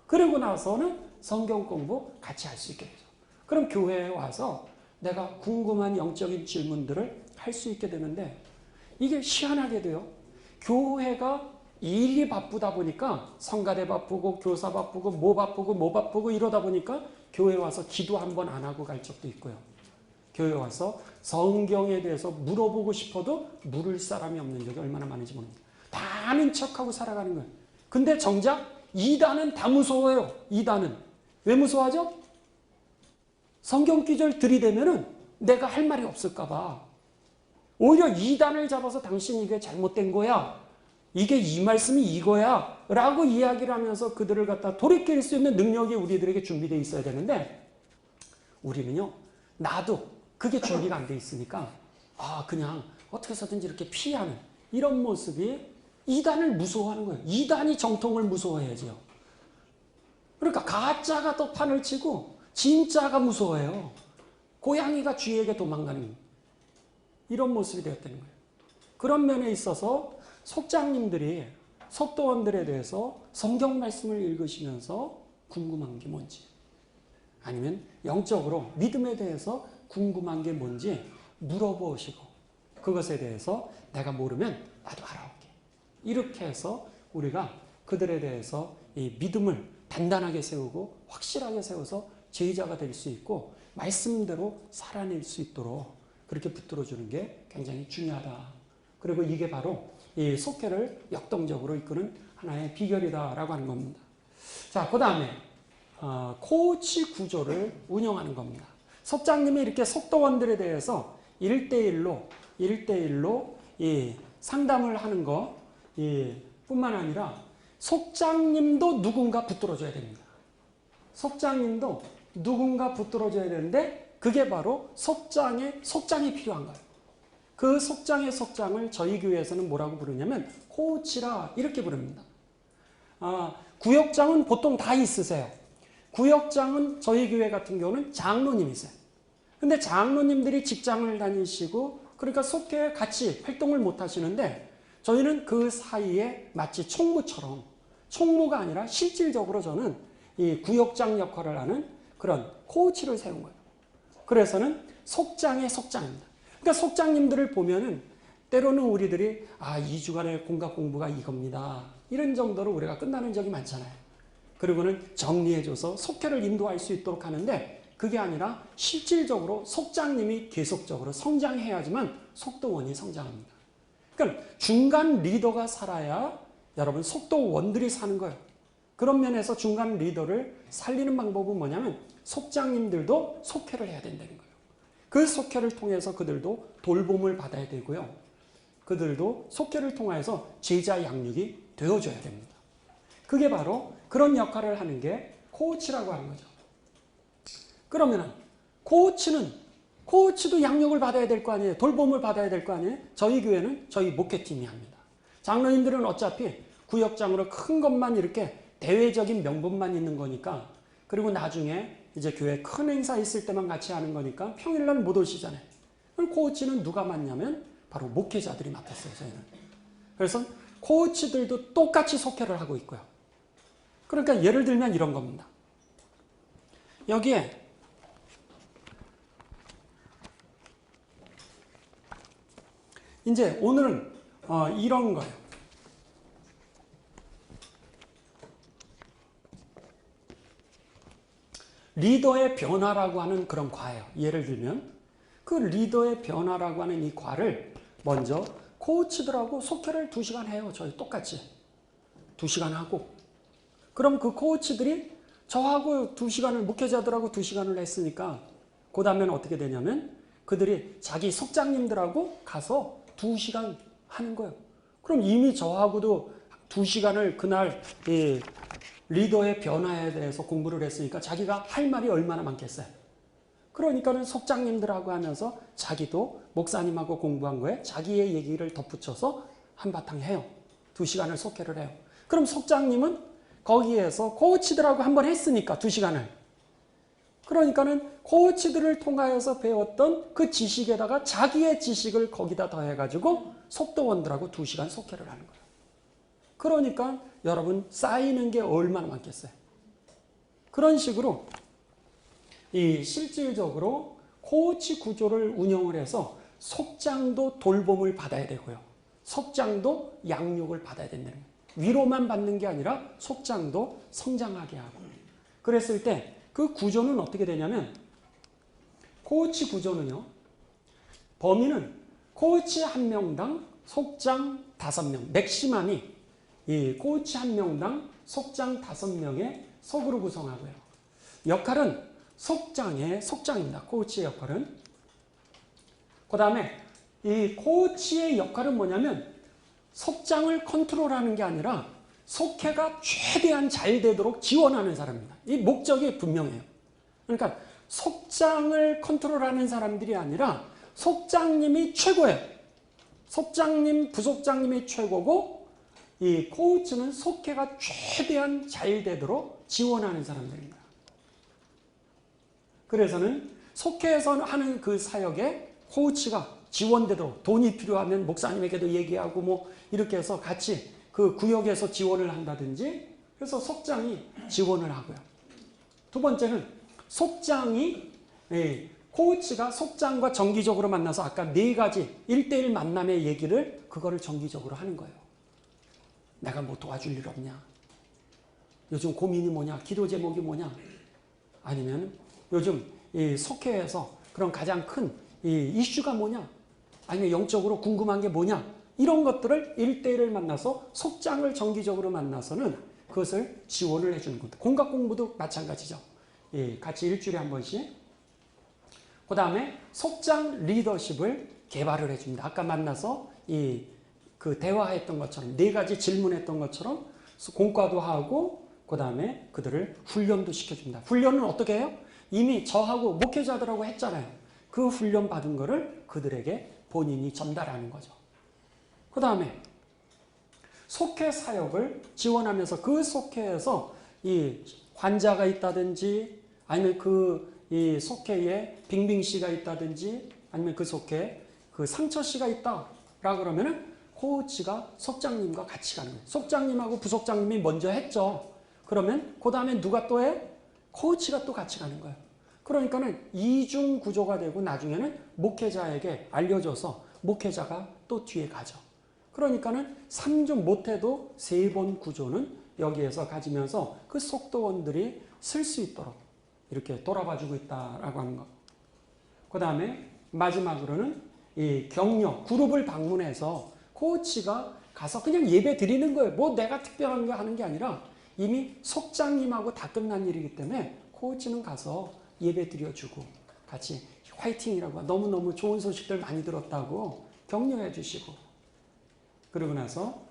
S1: 그러고 나서는 성경 공부 같이 할 수 있게 되죠. 그럼 교회에 와서 내가 궁금한 영적인 질문들을 할 수 있게 되는데, 이게 희한하게도요, 교회가 일이 바쁘다 보니까 성가대 바쁘고 교사 바쁘고 뭐 바쁘고 이러다 보니까 교회 와서 기도 한 번 안 하고 갈 적도 있고요. 교회 와서 성경에 대해서 물어보고 싶어도 물을 사람이 없는 적이 얼마나 많은지 모릅니다. 다 아는 척하고 살아가는 거예요. 근데 정작 이단은 다 무서워요. 이단은. 왜 무서워하죠? 성경 기절 들이대면은 내가 할 말이 없을까 봐. 오히려 이단을 잡아서 당신 이게 잘못된 거야. 이게 이 말씀이 이거야. 라고 이야기를 하면서 그들을 갖다 돌이킬 수 있는 능력이 우리들에게 준비되어 있어야 되는데, 우리는요, 나도 그게 준비가 안 돼 있으니까 그냥 어떻게 해서든지 이렇게 피하는 이런 모습이 이단을 무서워하는 거예요. 이단이 정통을 무서워해야죠. 그러니까 가짜가 또 판을 치고 진짜가 무서워해요. 고양이가 쥐에게 도망가는 이런 모습이 되었다는 거예요. 그런 면에 있어서 속장님들이 속도원들에 대해서 성경 말씀을 읽으시면서 궁금한 게 뭔지, 아니면 영적으로 믿음에 대해서 궁금한 게 뭔지 물어보시고 그것에 대해서 내가 모르면 나도 알아올게. 이렇게 해서 우리가 그들에 대해서 이 믿음을 단단하게 세우고 확실하게 세워서 제자가 될 수 있고 말씀대로 살아낼 수 있도록 그렇게 붙들어주는 게 굉장히 중요하다. 그리고 이게 바로 이 속회를 역동적으로 이끄는 하나의 비결이다라고 하는 겁니다. 자, 그 다음에 코치 구조를 운영하는 겁니다. 속장님이 이렇게 속도원들에 대해서 1대1로 상담을 하는 것 뿐만 아니라 속장님도 누군가 붙들어줘야 됩니다. 속장님도 누군가 붙들어줘야 되는데 그게 바로 속장이 필요한 거예요. 그 속장을 저희 교회에서는 뭐라고 부르냐면 코치라 이렇게 부릅니다. 구역장은 보통 다 있으세요. 구역장은 저희 교회 같은 경우는 장로님이세요. 근데 장로님들이 직장을 다니시고 그러니까 속회에 같이 활동을 못 하시는데 저희는 그 사이에 마치 총무처럼, 총무가 아니라 실질적으로 저는 이 구역장 역할을 하는 그런 코치를 세운 거예요. 그래서는 속장의 속장입니다. 그러니까 속장님들을 보면은 때로는 우리들이 2주간의 공각 공부가 이겁니다. 이런 정도로 우리가 끝나는 적이 많잖아요. 그리고는 정리해줘서 속회를 인도할 수 있도록 하는데 그게 아니라 실질적으로 속장님이 계속적으로 성장해야지만 속도원이 성장합니다. 그러니까 중간 리더가 살아야 여러분 속도원들이 사는 거예요. 그런 면에서 중간 리더를 살리는 방법은 뭐냐면 속장님들도 속회를 해야 된다는 거예요. 그 속회를 통해서 그들도 돌봄을 받아야 되고요. 그들도 속회를 통해서 제자 양육이 되어줘야 됩니다. 그게 바로 그런 역할을 하는 게 코치라고 하는 거죠. 그러면 코치도 양육을 받아야 될 거 아니에요. 돌봄을 받아야 될 거 아니에요. 저희 교회는 저희 목회팀이 합니다. 장로님들은 어차피 구역장으로 큰 것만 이렇게 대외적인 명분만 있는 거니까, 그리고 나중에 이제 교회 큰 행사 있을 때만 같이 하는 거니까 평일날 못 오시잖아요. 그럼 코치는 누가 맡냐면 바로 목회자들이 맡았어요, 저희는. 그래서 코치들도 똑같이 속회를 하고 있고요. 그러니까 예를 들면 이런 겁니다. 여기에 이제 오늘은 이런 거예요. 리더의 변화라고 하는 그런 과예요. 예를 들면 그 리더의 변화라고 하는 이 과를 먼저 코치들하고 속회를 2시간 해요. 저희 똑같이 2시간 하고, 그럼 그 코치들이 저하고 2시간을, 목회자들하고 2시간을 했으니까 그 다음에는 어떻게 되냐면 그들이 자기 속장님들하고 가서 2시간 하는 거예요. 그럼 이미 저하고도 2시간을 그날 리더의 변화에 대해서 공부를 했으니까 자기가 할 말이 얼마나 많겠어요. 그러니까는 속장님들하고 하면서 자기도 목사님하고 공부한 거에 자기의 얘기를 덧붙여서 한바탕 해요. 2시간을 속회를 해요. 그럼 속장님은 거기에서 코치들하고 한번 했으니까 2시간을. 그러니까는 코치들을 통하여서 배웠던 그 지식에다가 자기의 지식을 거기다 더해가지고 속도원들하고 2시간 속회를 하는 거예요. 그러니까 여러분 쌓이는 게 얼마나 많겠어요. 그런 식으로 이 실질적으로 코치 구조를 운영을 해서 속장도 돌봄을 받아야 되고요. 속장도 양육을 받아야 된다는 거예요. 위로만 받는 게 아니라 속장도 성장하게 하고. 그랬을 때 그 구조는 어떻게 되냐면, 코치 구조는요, 범위는 코치 1명당 속장 5명, 맥시멈이 이 코치 1명당 속장 5명의 속으로 구성하고요. 역할은 속장입니다. 코치의 역할은. 그 다음에 이 코치의 역할은 뭐냐면 속장을 컨트롤하는 게 아니라 속회가 최대한 잘 되도록 지원하는 사람입니다. 이 목적이 분명해요. 그러니까 속장을 컨트롤하는 사람들이 아니라 속장님이 최고예요. 속장님, 부속장님이 최고고 이 코치는 속회가 최대한 잘 되도록 지원하는 사람들입니다. 그래서는 속회에서 하는 그 사역에 코치가 지원되도록, 돈이 필요하면 목사님에게도 얘기하고 뭐 이렇게 해서 같이 그 구역에서 지원을 한다든지, 그래서 속장이 지원을 하고요. 두 번째는 속장이, 코치가 속장과 정기적으로 만나서 아까 4가지 1대1 만남의 얘기를 그거를 정기적으로 하는 거예요. 내가 뭐 도와줄 일 없냐? 요즘 고민이 뭐냐? 기도 제목이 뭐냐? 아니면 요즘 이 속회에서 그런 가장 큰 이 이슈가 뭐냐? 아니면 영적으로 궁금한 게 뭐냐? 이런 것들을 1대1을 만나서 속장을 정기적으로 만나서는 그것을 지원을 해주는 겁니다. 공각 공부도 마찬가지죠. 같이 일주일에 한 번씩. 그 다음에 속장 리더십을 개발을 해줍니다. 아까 만나서 그 대화했던 것처럼 4가지 질문했던 것처럼 공과도 하고, 그 다음에 그들을 훈련도 시켜줍니다. 훈련은 어떻게 해요? 이미 저하고 목회자들하고 했잖아요. 그 훈련 받은 거를 그들에게 본인이 전달하는 거죠. 그 다음에 속회 사역을 지원하면서 그 속회에서 이 환자가 있다든지, 아니면 이 속회에 빙빙 씨가 있다든지, 아니면 그 속회에 그 상처 씨가 있다 라 그러면은 코치가 속장님과 같이 가는 거예요. 속장님하고 부속장님이 먼저 했죠. 그러면 그 다음에 누가 또 해? 코치가 또 같이 가는 거예요. 그러니까는 이중 구조가 되고 나중에는 목회자에게 알려줘서 목회자가 또 뒤에 가죠. 그러니까는 3주 못해도 3번 구조는 여기에서 가지면서 그 속도원들이 쓸 수 있도록 이렇게 돌아봐주고 있다라고 하는 것. 그 다음에 마지막으로는 이 격려, 그룹을 방문해서 코치가 가서 그냥 예배 드리는 거예요. 뭐 내가 특별한 거 하는 게 아니라 이미 속장님하고 다 끝난 일이기 때문에 코치는 가서 예배 드려주고 같이 화이팅이라고, 너무너무 좋은 소식들 많이 들었다고 격려해 주시고, 그러고 나서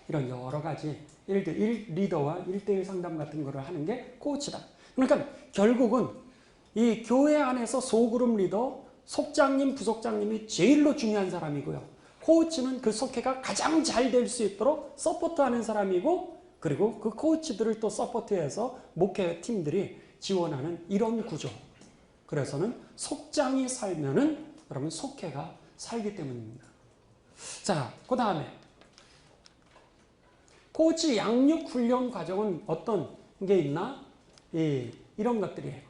S1: 이런 여러 가지 리더와 1대1 상담 같은 거를 하는 게 코치다. 그러니까 결국은 이 교회 안에서 소그룹 리더, 속장님, 부속장님이 제일로 중요한 사람이고요. 코치는 그 속회가 가장 잘 될 수 있도록 서포트하는 사람이고, 그리고 그 코치들을 또 서포트해서 목회 팀들이 지원하는 이런 구조. 그래서는 속장이 살면은 여러분 속회가 살기 때문입니다. 자, 그 다음에 코치 양육 훈련 과정은 어떤 게 있나? 이런 것들이에요.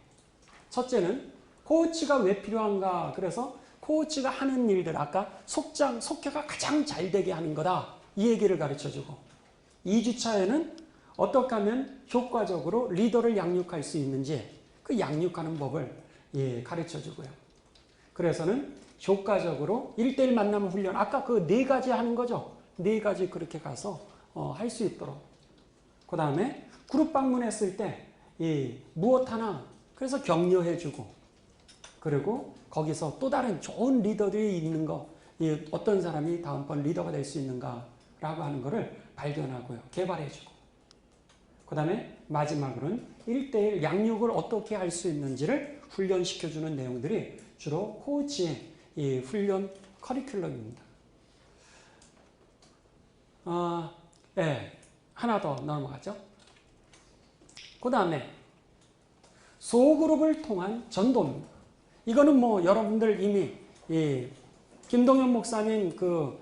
S1: 첫째는 코치가 왜 필요한가? 그래서 코치가 하는 일들, 아까 속회가 가장 잘 되게 하는 거다. 이 얘기를 가르쳐주고, 2주차에는 어떻게 하면 효과적으로 리더를 양육할 수 있는지 그 양육하는 법을 가르쳐주고요. 그래서는 효과적으로 1대1 만남 훈련, 아까 그 4가지 하는 거죠. 4가지 그렇게 가서 할 수 있도록. 그 다음에 그룹 방문했을 때 무엇 하나 그래서 격려해주고, 그리고 거기서 또 다른 좋은 리더들이 있는 거, 어떤 사람이 다음번 리더가 될 수 있는가라고 하는 거를 발견하고요. 개발해주고. 그 다음에 마지막으로는 1대1 양육을 어떻게 할 수 있는지를 훈련시켜주는 내용들이 주로 코치의 이 훈련 커리큘럼입니다. 하나 더 넘어가죠. 그 다음에 소그룹을 통한 전도입니다. 이거는 뭐 여러분들 이미 김동현 목사님 그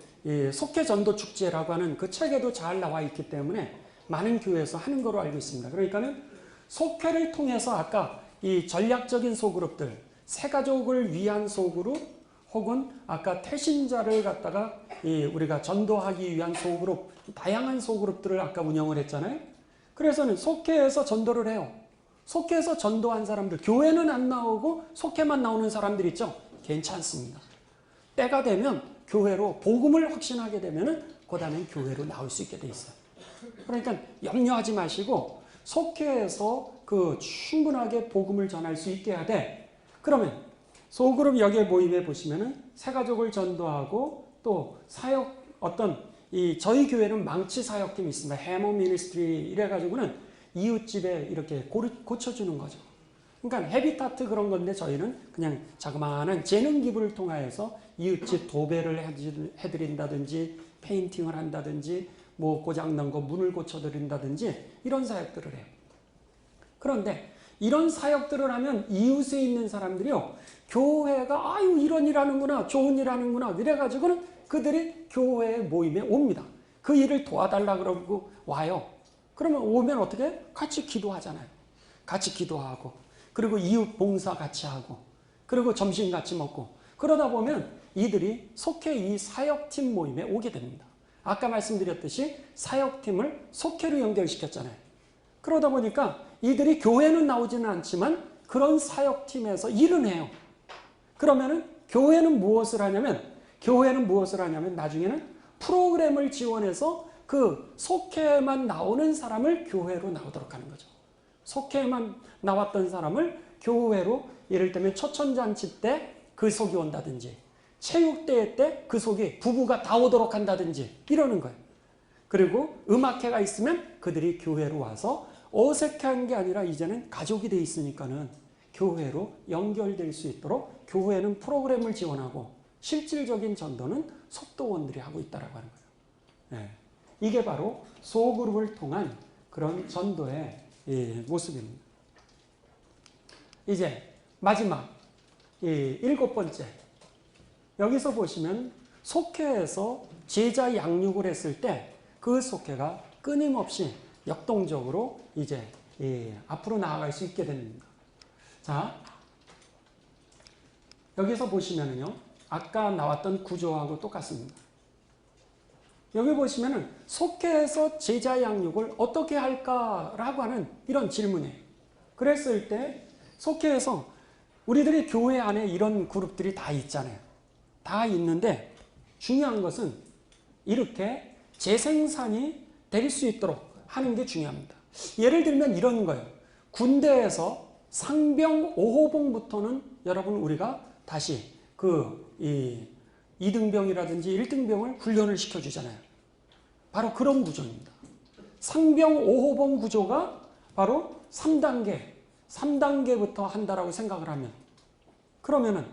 S1: 속회 전도 축제라고 하는 그 책에도 잘 나와 있기 때문에 많은 교회에서 하는 거로 알고 있습니다. 그러니까는 속회를 통해서 아까 이 전략적인 소그룹들, 새가족을 위한 소그룹, 혹은 아까 태신자를 갖다가 우리가 전도하기 위한 소그룹, 다양한 소그룹들을 아까 운영을 했잖아요. 그래서는 속회에서 전도를 해요. 속회에서 전도한 사람들, 교회는 안 나오고 속회만 나오는 사람들 있죠? 괜찮습니다. 때가 되면 교회로 복음을 확신하게 되면은 그 다음에 교회로 나올 수 있게 돼 있어요. 그러니까 염려하지 마시고 속회에서 그 충분하게 복음을 전할 수 있게 하되, 그러면 소그룹 여기에 모임에 보시면은 새가족을 전도하고 또 사역 저희 교회는 망치 사역팀이 있습니다. 해머 미니스트리 이래가지고는 이웃집에 이렇게 고쳐주는 거죠. 그러니까 헤비타트 그런 건데 저희는 그냥 자그마한 재능 기부를 통하여서 이웃집 도배를 해드린다든지 페인팅을 한다든지 뭐 고장난 거 문을 고쳐드린다든지 이런 사역들을 해요. 그런데 이런 사역들을 하면 이웃에 있는 사람들이요, 교회가 아유 이런 일 하는구나, 좋은 일 하는구나 이래가지고는 그들이 교회 모임에 옵니다. 그 일을 도와달라 그러고 와요. 그러면 오면 어떻게 해요? 같이 기도하잖아요. 같이 기도하고, 그리고 이웃 봉사 같이 하고, 그리고 점심 같이 먹고, 그러다 보면 이들이 속해 이 사역팀 모임에 오게 됩니다. 아까 말씀드렸듯이 사역팀을 속회로 연결시켰잖아요. 그러다 보니까 이들이 교회는 나오지는 않지만 그런 사역팀에서 일은 해요. 그러면은 교회는 무엇을 하냐면 나중에는 프로그램을 지원해서 그 속회만 나오는 사람을 교회로 나오도록 하는 거죠. 속회만 나왔던 사람을 교회로, 예를 들면 초천잔치 때 그 속이 온다든지, 체육대회 때 그 속이 부부가 다 오도록 한다든지 이러는 거예요. 그리고 음악회가 있으면 그들이 교회로 와서 어색한 게 아니라 이제는 가족이 돼 있으니까는 교회로 연결될 수 있도록 교회는 프로그램을 지원하고 실질적인 전도는 속도원들이 하고 있다라고 하는 거예요. 네. 이게 바로 소그룹을 통한 그런 전도의 모습입니다. 이제 마지막 7번째, 여기서 보시면 속회에서 제자 양육을 했을 때 그 속회가 끊임없이 역동적으로 이제 앞으로 나아갈 수 있게 됩니다. 자, 여기서 보시면은요, 아까 나왔던 구조하고 똑같습니다. 여기 보시면은 속회에서 제자 양육을 어떻게 할까라고 하는 이런 질문이에요. 그랬을 때 속회에서 우리들이 교회 안에 이런 그룹들이 다 있잖아요. 다 있는데 중요한 것은 이렇게 재생산이 될 수 있도록 하는 게 중요합니다. 예를 들면 이런 거예요. 군대에서 상병 5호봉부터는 여러분 우리가 다시 그 2등병이라든지 1등병을 훈련을 시켜주잖아요. 바로 그런 구조입니다. 상병 5호봉 구조가 바로 3단계부터 한다라고 생각을 하면, 그러면은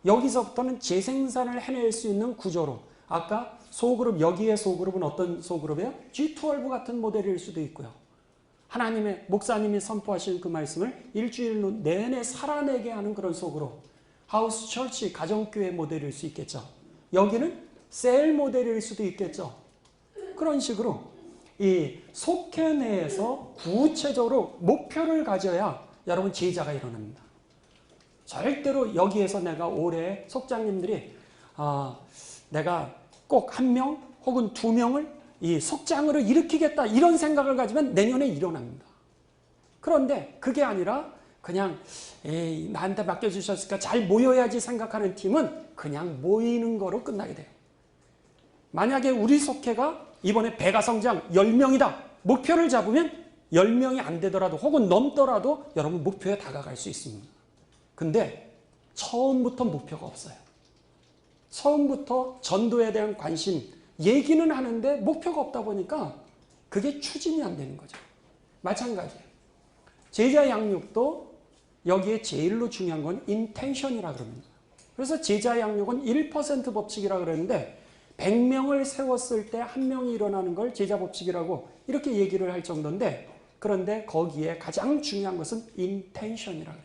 S1: 여기서부터는 재생산을 해낼 수 있는 구조로, 아까 소그룹, 여기에 소그룹은 어떤 소그룹이에요? G12 같은 모델일 수도 있고요. 하나님의 목사님이 선포하신 그 말씀을 일주일 내내 살아내게 하는 그런 소그룹, 하우스 처치, 가정교회 모델일 수 있겠죠. 여기는 셀 모델일 수도 있겠죠. 그런 식으로 이 속회 내에서 구체적으로 목표를 가져야 여러분 제자가 일어납니다. 절대로 여기에서 내가 올해 속장님들이 내가 꼭 한 명 혹은 두 명을 이 속장으로 일으키겠다 이런 생각을 가지면 내년에 일어납니다. 그런데 그게 아니라 그냥 에이 나한테 맡겨주셨으니까 잘 모여야지 생각하는 팀은 그냥 모이는 거로 끝나게 돼요. 만약에 우리 속회가 이번에 배가성장 10명이다. 목표를 잡으면 10명이 안 되더라도 혹은 넘더라도 여러분 목표에 다가갈 수 있습니다. 근데 처음부터 목표가 없어요. 처음부터 전도에 대한 관심, 얘기는 하는데 목표가 없다 보니까 그게 추진이 안 되는 거죠. 마찬가지예요. 제자 양육도 여기에 제일로 중요한 건 인텐션이라 그럽니다. 그래서 제자 양육은 1% 법칙이라 그러는데 100명을 세웠을 때 한 명이 일어나는 걸 제자 법칙이라고 이렇게 얘기를 할 정도인데 그런데 거기에 가장 중요한 것은 인텐션이라 그래요.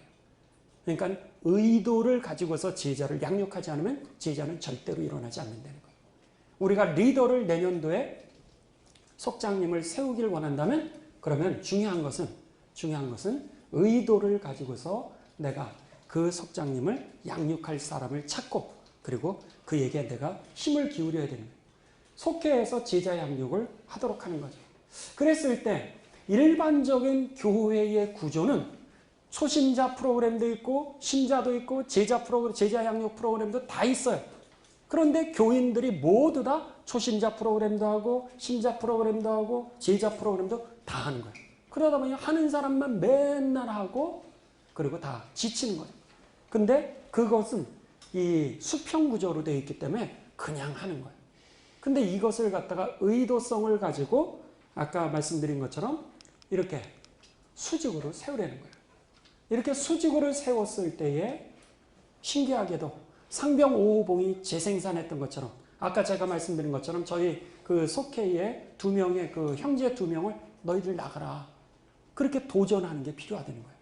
S1: 그러니까 의도를 가지고서 제자를 양육하지 않으면 제자는 절대로 일어나지 않는다는 거예요. 우리가 리더를 내년도에 속장님을 세우길 원한다면 그러면 중요한 것은 의도를 가지고서 내가 그 속장님을 양육할 사람을 찾고 그리고 그에게 내가 힘을 기울여야 되는 거예요. 속회에서 제자 양육을 하도록 하는 거죠. 그랬을 때 일반적인 교회의 구조는 초신자 프로그램도 있고 신자도 있고 제자 양육 프로그램도 다 있어요. 그런데 교인들이 모두 다 초신자 프로그램도 하고 신자 프로그램도 하고 제자 프로그램도 다 하는 거예요. 그러다 보니 하는 사람만 맨날 하고 그리고 다 지치는 거예요. 근데 그것은 이 수평 구조로 되어 있기 때문에 그냥 하는 거예요. 근데 이것을 갖다가 의도성을 가지고 아까 말씀드린 것처럼 이렇게 수직으로 세우려는 거예요. 이렇게 수직으로 세웠을 때에 신기하게도 상병 5호봉이 재생산했던 것처럼 아까 제가 말씀드린 것처럼 저희 그 속회에 2명의 그 형제 2명을 너희들 나가라. 그렇게 도전하는 게 필요하다는 거예요.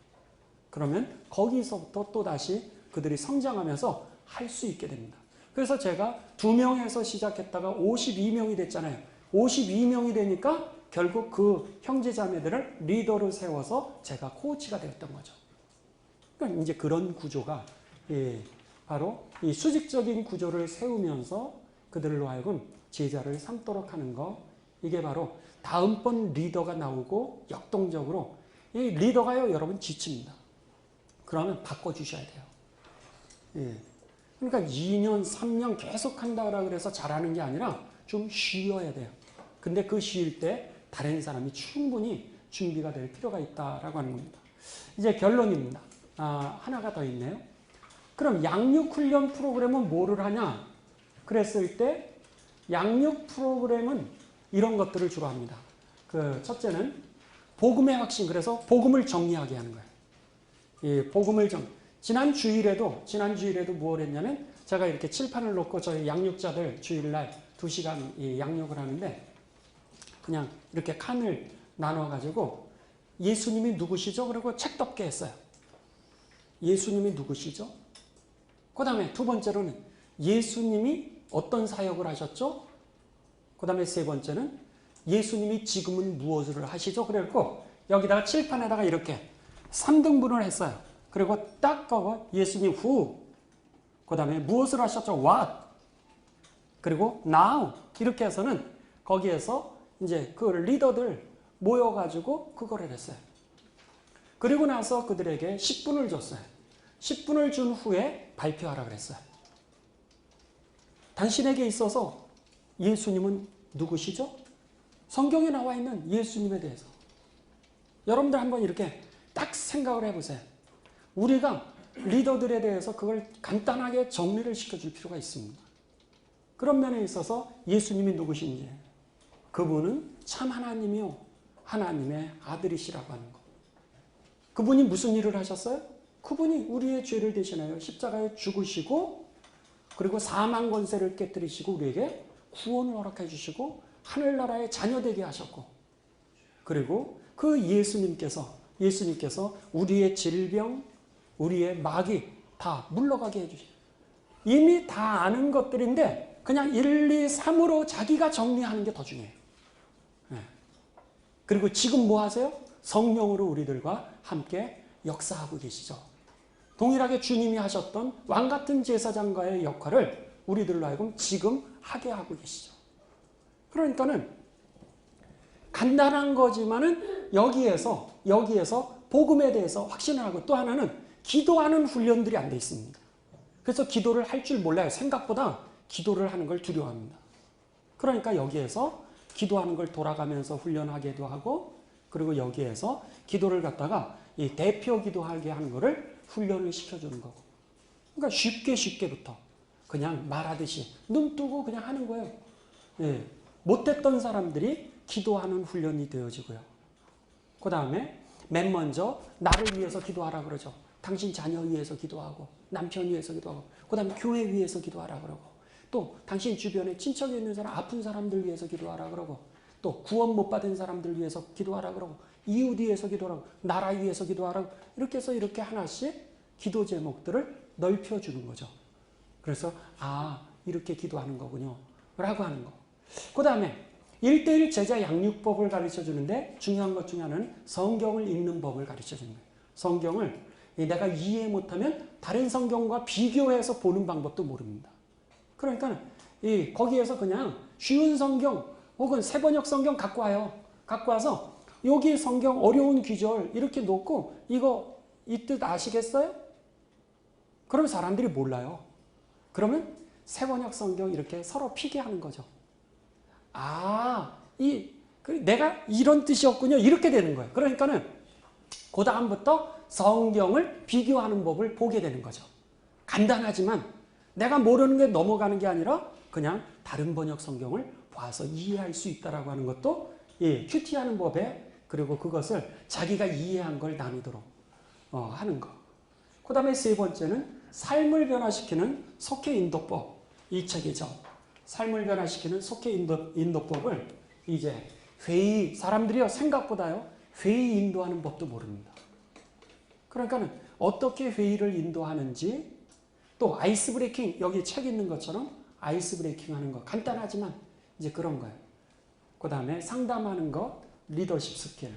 S1: 그러면 거기서부터 또다시 그들이 성장하면서 할 수 있게 됩니다. 그래서 제가 2명에서 시작했다가 52명이 됐잖아요. 52명이 되니까 결국 그 형제자매들을 리더로 세워서 제가 코치가 되었던 거죠. 그러니까 이제 그런 구조가 바로 이 수직적인 구조를 세우면서 그들로 하여금 제자를 삼도록 하는 거 이게 바로 다음번 리더가 나오고 역동적으로 이 리더가요 여러분 지칩니다. 그러면 바꿔주셔야 돼요. 그러니까 2년, 3년 계속 한다고 그래서 잘하는 게 아니라 좀 쉬어야 돼요. 근데 그 쉴 때 다른 사람이 충분히 준비가 될 필요가 있다라고 하는 겁니다. 이제 결론입니다. 하나가 더 있네요. 그럼 양육훈련 프로그램은 뭐를 하냐? 그랬을 때 양육 프로그램은 이런 것들을 주로 합니다. 그 첫째는 복음의 확신, 그래서 복음을 정리하게 하는 거예요. 이 복음을 지난 주일에도 뭘 했냐면 제가 이렇게 칠판을 놓고 저희 양육자들 주일날 2시간 이 양육을 하는데 그냥 이렇게 칸을 나눠가지고 예수님이 누구시죠? 그리고 책 덮게 했어요. 예수님이 누구시죠? 그 다음에 두 번째로는 예수님이 어떤 사역을 하셨죠? 그 다음에 세 번째는 예수님이 지금은 무엇을 하시죠? 그래갖고 여기다가 칠판에다가 이렇게 3등분을 했어요. 그리고 딱 거고 예수님 who, 그 다음에 무엇을 하셨죠? what, 그리고 now 이렇게 해서는 거기에서 이제 그 리더들 모여가지고 그거를 했어요. 그리고 나서 그들에게 10분을 줬어요. 10분을 준 후에 발표하라 그랬어요. 당신에게 있어서 예수님은 누구시죠? 성경에 나와 있는 예수님에 대해서 여러분들 한번 이렇게 딱 생각을 해보세요. 우리가 리더들에 대해서 그걸 간단하게 정리를 시켜줄 필요가 있습니다. 그런 면에 있어서 예수님이 누구신지, 그분은 참 하나님이요 하나님의 아들이시라고 하는 것. 그분이 무슨 일을 하셨어요? 그분이 우리의 죄를 대신하여 십자가에 죽으시고 그리고 사망 권세를 깨뜨리시고 우리에게 구원을 허락해 주시고 하늘나라의 자녀 되게 하셨고 그리고 그 예수님께서 우리의 질병, 우리의 마귀 다 물러가게 해주시고 이미 다 아는 것들인데 그냥 1, 2, 3으로 자기가 정리하는 게 더 중요해요. 네. 그리고 지금 뭐 하세요? 성령으로 우리들과 함께 역사하고 계시죠. 동일하게 주님이 하셨던 왕같은 제사장과의 역할을 우리들로 하여금 지금 하게 하고 계시죠. 그러니까는 간단한 거지만은 여기에서 복음에 대해서 확신을 하고, 또 하나는 기도하는 훈련들이 안 돼 있습니다. 그래서 기도를 할 줄 몰라요. 생각보다 기도를 하는 걸 두려워합니다. 그러니까 여기에서 기도하는 걸 돌아가면서 훈련하기도 하고, 그리고 여기에서 기도를 갖다가 이 대표 기도하게 하는 거를 훈련을 시켜주는 거고. 그러니까 쉽게부터 그냥 말하듯이 눈 뜨고 그냥 하는 거예요. 예. 못했던 사람들이 기도하는 훈련이 되어지고요. 그 다음에 맨 먼저 나를 위해서 기도하라 그러죠. 당신 자녀 위해서 기도하고, 남편 위해서 기도하고, 그 다음에 교회 위해서 기도하라 그러고, 또 당신 주변에 친척이 있는 사람, 아픈 사람들 위해서 기도하라 그러고, 또 구원 못 받은 사람들 위해서 기도하라 그러고, 이웃 위해서 기도하라고, 나라 위해서 기도하라고, 이렇게 해서 이렇게 하나씩 기도 제목들을 넓혀주는 거죠. 그래서 이렇게 기도하는 거군요 라고 하는 거. 그 다음에 1:1 제자 양육법을 가르쳐 주는데 중요한 것 중에 하나는 성경을 읽는 법을 가르쳐 주는 거예요. 성경을 내가 이해 못하면 다른 성경과 비교해서 보는 방법도 모릅니다. 그러니까 거기에서 그냥 쉬운 성경 혹은 새번역 성경 갖고 와요. 갖고 와서 여기 성경 어려운 귀절 이렇게 놓고 이거 이 뜻 아시겠어요? 그러면 사람들이 몰라요. 그러면 새번역 성경 이렇게 서로 피기하는 거죠. 내가 이런 뜻이었군요. 이렇게 되는 거예요. 그러니까는 그 다음부터 성경을 비교하는 법을 보게 되는 거죠. 간단하지만 내가 모르는 게 넘어가는 게 아니라 그냥 다른 번역 성경을 봐서 이해할 수 있다라고 하는 것도 큐티하는 법에, 그리고 그것을 자기가 이해한 걸 나누도록 하는 거. 그 다음에 세 번째는 삶을 변화시키는 속회 인도법, 이 책이죠. 삶을 변화시키는 속회 인도법을 이제 사람들이요 생각보다요 회의 인도하는 법도 모릅니다. 그러니까 어떻게 회의를 인도하는지, 또 아이스 브레이킹, 여기 책 있는 것처럼 아이스 브레이킹 하는 거 간단하지만 이제 그런 거예요. 그 다음에 상담하는 거, 리더십 스킬.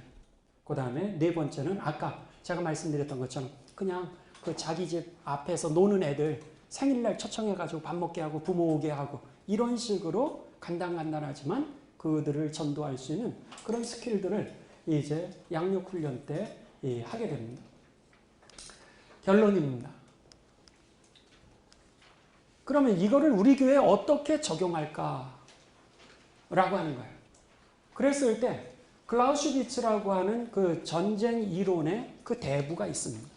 S1: 그 다음에 네 번째는 아까 제가 말씀드렸던 것처럼 그냥 그 자기 집 앞에서 노는 애들 생일날 초청해가지고 밥 먹게 하고 부모 오게 하고 이런 식으로 간단하지만 그들을 전도할 수 있는 그런 스킬들을 이제 양육훈련 때 하게 됩니다. 결론입니다. 그러면 이거를 우리 교회에 어떻게 적용할까라고 하는 거예요. 그랬을 때 클라우슈비츠라고 하는 그 전쟁 이론의 그 대부가 있습니다.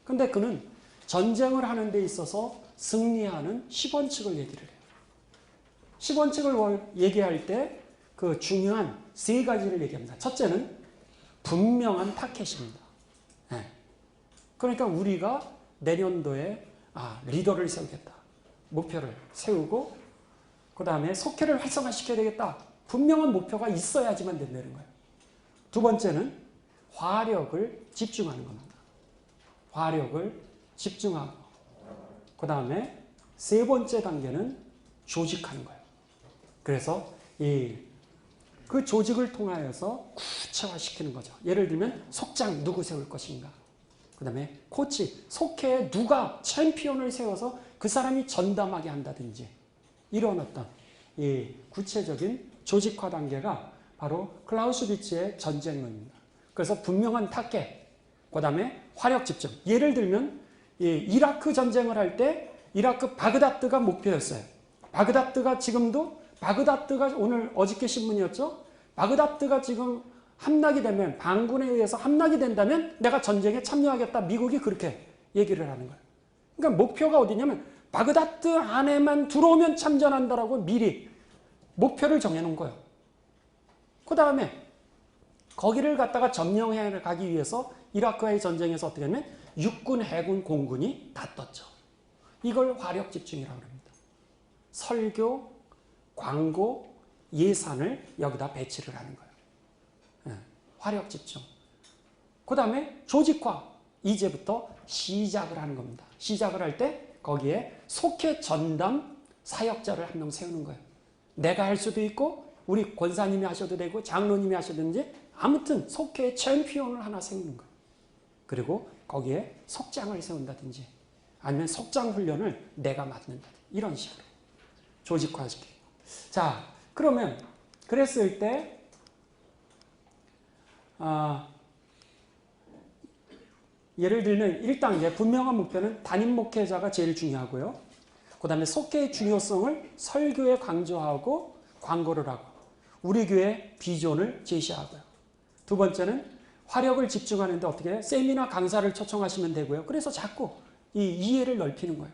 S1: 근데 그는 전쟁을 하는 데 있어서 승리하는 10원칙을 얘기를 해요. 10원칙을 얘기할 때 그 중요한 세 가지를 얘기합니다. 첫째는 분명한 타켓입니다. 네. 그러니까 우리가 내년도에 리더를 세우겠다. 목표를 세우고 그 다음에 속회를 활성화시켜야 되겠다. 분명한 목표가 있어야지만 된다는 거예요. 두 번째는 화력을 집중하는 겁니다. 화력을 집중하고 그 다음에 세 번째 단계는 조직하는 거예요. 그래서 그 조직을 통하여서 구체화시키는 거죠. 예를 들면 속장 누구 세울 것인가. 그 다음에 코치, 속회에 누가 챔피언을 세워서 그 사람이 전담하게 한다든지 이런 어떤 구체적인 조직화 단계가 바로 클라우슈비츠의 전쟁론입니다. 그래서 분명한 타겟, 그 다음에 화력 집중. 예를 들면 이라크 전쟁을 할 때 이라크 바그다드가 목표였어요. 바그다드가 오늘 어저께 신문이었죠? 바그다드가 지금 함락이 되면, 반군에 의해서 함락이 된다면 내가 전쟁에 참여하겠다. 미국이 그렇게 얘기를 하는 거예요. 그러니까 목표가 어디냐면 바그다드 안에만 들어오면 참전한다라고 미리 목표를 정해놓은 거예요. 그 다음에 거기를 갖다가 점령해 가기 위해서 이라크와의 전쟁에서 어떻게 하면 육군, 해군, 공군이 다 떴죠. 이걸 화력 집중이라고 합니다. 설교, 광고, 예산을 여기다 배치를 하는 거예요. 화력 집중. 그 다음에 조직화. 이제부터 시작을 하는 겁니다. 시작을 할 때 거기에 속회 전담 사역자를 한 명 세우는 거예요. 내가 할 수도 있고 우리 권사님이 하셔도 되고 장로님이 하시든지 아무튼 속회의 챔피언을 하나 세우는 거예요. 그리고 거기에 속장을 세운다든지 아니면 속장 훈련을 내가 맡는다든지 이런 식으로 조직화시키고. 자, 그러면 그랬을 때 예를 들면 일단 이제 분명한 목표는 담임 목회자가 제일 중요하고요. 그 다음에 속회의 중요성을 설교에 강조하고 광고를 하고 우리 교회 비전을 제시하고요. 두 번째는 화력을 집중하는데 어떻게 해요? 세미나 강사를 초청하시면 되고요. 그래서 자꾸 이 이해를 넓히는 거예요.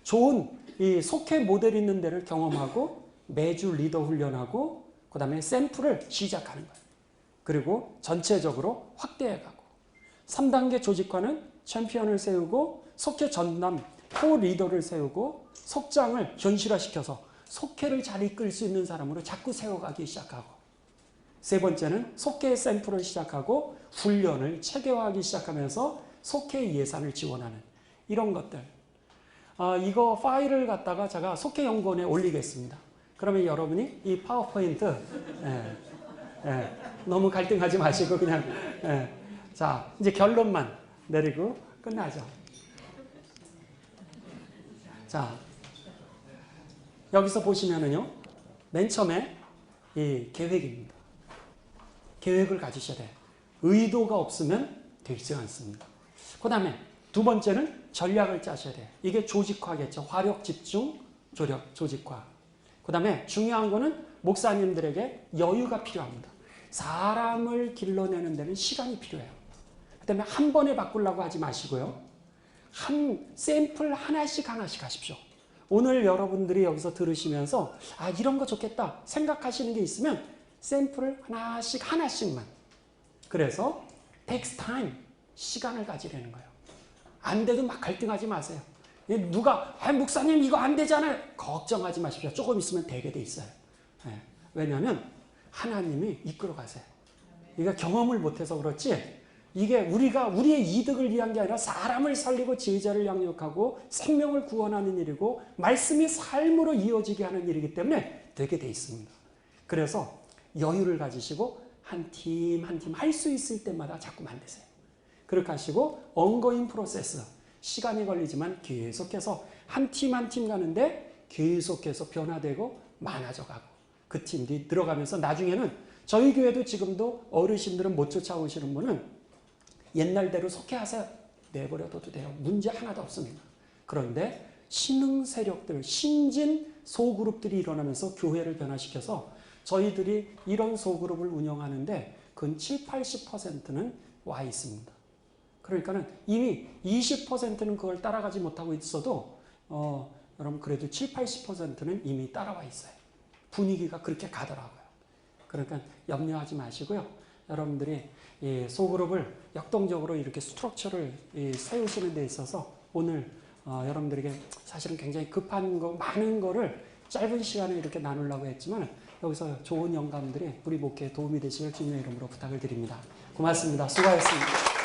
S1: 좋은 이 속회 모델 있는 데를 경험하고 매주 리더 훈련하고 그 다음에 샘플을 시작하는 거예요. 그리고 전체적으로 확대해가고 3단계 조직화는 챔피언을 세우고 속회 전담 코 리더를 세우고 속장을 현실화시켜서 속회를 잘 이끌 수 있는 사람으로 자꾸 세워가기 시작하고 세 번째는 속회의 샘플을 시작하고 훈련을 체계화하기 시작하면서 속회의 예산을 지원하는 이런 것들. 이거 파일을 갖다가 제가 속회연구원에 올리겠습니다. 그러면 여러분이 이 파워포인트 너무 갈등하지 마시고 그냥 자 이제 결론만 내리고 끝나죠. 자 여기서 보시면은요 맨 처음에 이 계획입니다. 계획을 가지셔야 돼요. 의도가 없으면 되지 않습니다. 그 다음에 두 번째는 전략을 짜셔야 돼요. 이게 조직화겠죠. 화력 집중, 조직화. 그 다음에 중요한 거는 목사님들에게 여유가 필요합니다. 사람을 길러내는 데는 시간이 필요해요. 그 다음에 한 번에 바꾸려고 하지 마시고요. 한 샘플 하나씩 하십시오. 오늘 여러분들이 여기서 들으시면서 이런 거 좋겠다 생각하시는 게 있으면 샘플을 하나씩만. 그래서 takes time. 시간을 가지려는 거예요. 안 돼도 막 갈등하지 마세요. 누가 목사님 이거 안 되잖아요. 걱정하지 마십시오. 조금 있으면 되게 돼 있어요. 왜냐하면 하나님이 이끌어 가세요. 이게 경험을 못해서 그렇지 이게 우리의 이득을 위한 게 아니라 사람을 살리고 제자를 양육하고 생명을 구원하는 일이고 말씀이 삶으로 이어지게 하는 일이기 때문에 되게 돼 있습니다. 그래서 여유를 가지시고 한 팀 할 수 있을 때마다 자꾸 만드세요. 그렇게 하시고 ongoing 프로세스 시간이 걸리지만 계속해서 한 팀 가는데 계속해서 변화되고 많아져 가고 그 팀이 들어가면서 나중에는 저희 교회도 지금도 어르신들은 못 쫓아오시는 분은 옛날대로 속회하세요. 내버려둬도 돼요. 문제 하나도 없습니다. 그런데 신흥 세력들, 신진 소그룹들이 일어나면서 교회를 변화시켜서 저희들이 이런 소그룹을 운영하는데 근 7, 80%는 와 있습니다. 그러니까는 이미 20%는 그걸 따라가지 못하고 있어도 여러분 그래도 7, 80%는 이미 따라와 있어요. 분위기가 그렇게 가더라고요. 그러니까 염려하지 마시고요. 여러분들이 이 소그룹을 역동적으로 이렇게 스트럭처를 세우시는 데 있어서 오늘 여러분들에게 사실은 굉장히 급한 거 많은 거를 짧은 시간에 이렇게 나누려고 했지만 여기서 좋은 영감들이 우리 목회에 도움이 되시길 주님의 이름으로 부탁을 드립니다. 고맙습니다. 수고하셨습니다.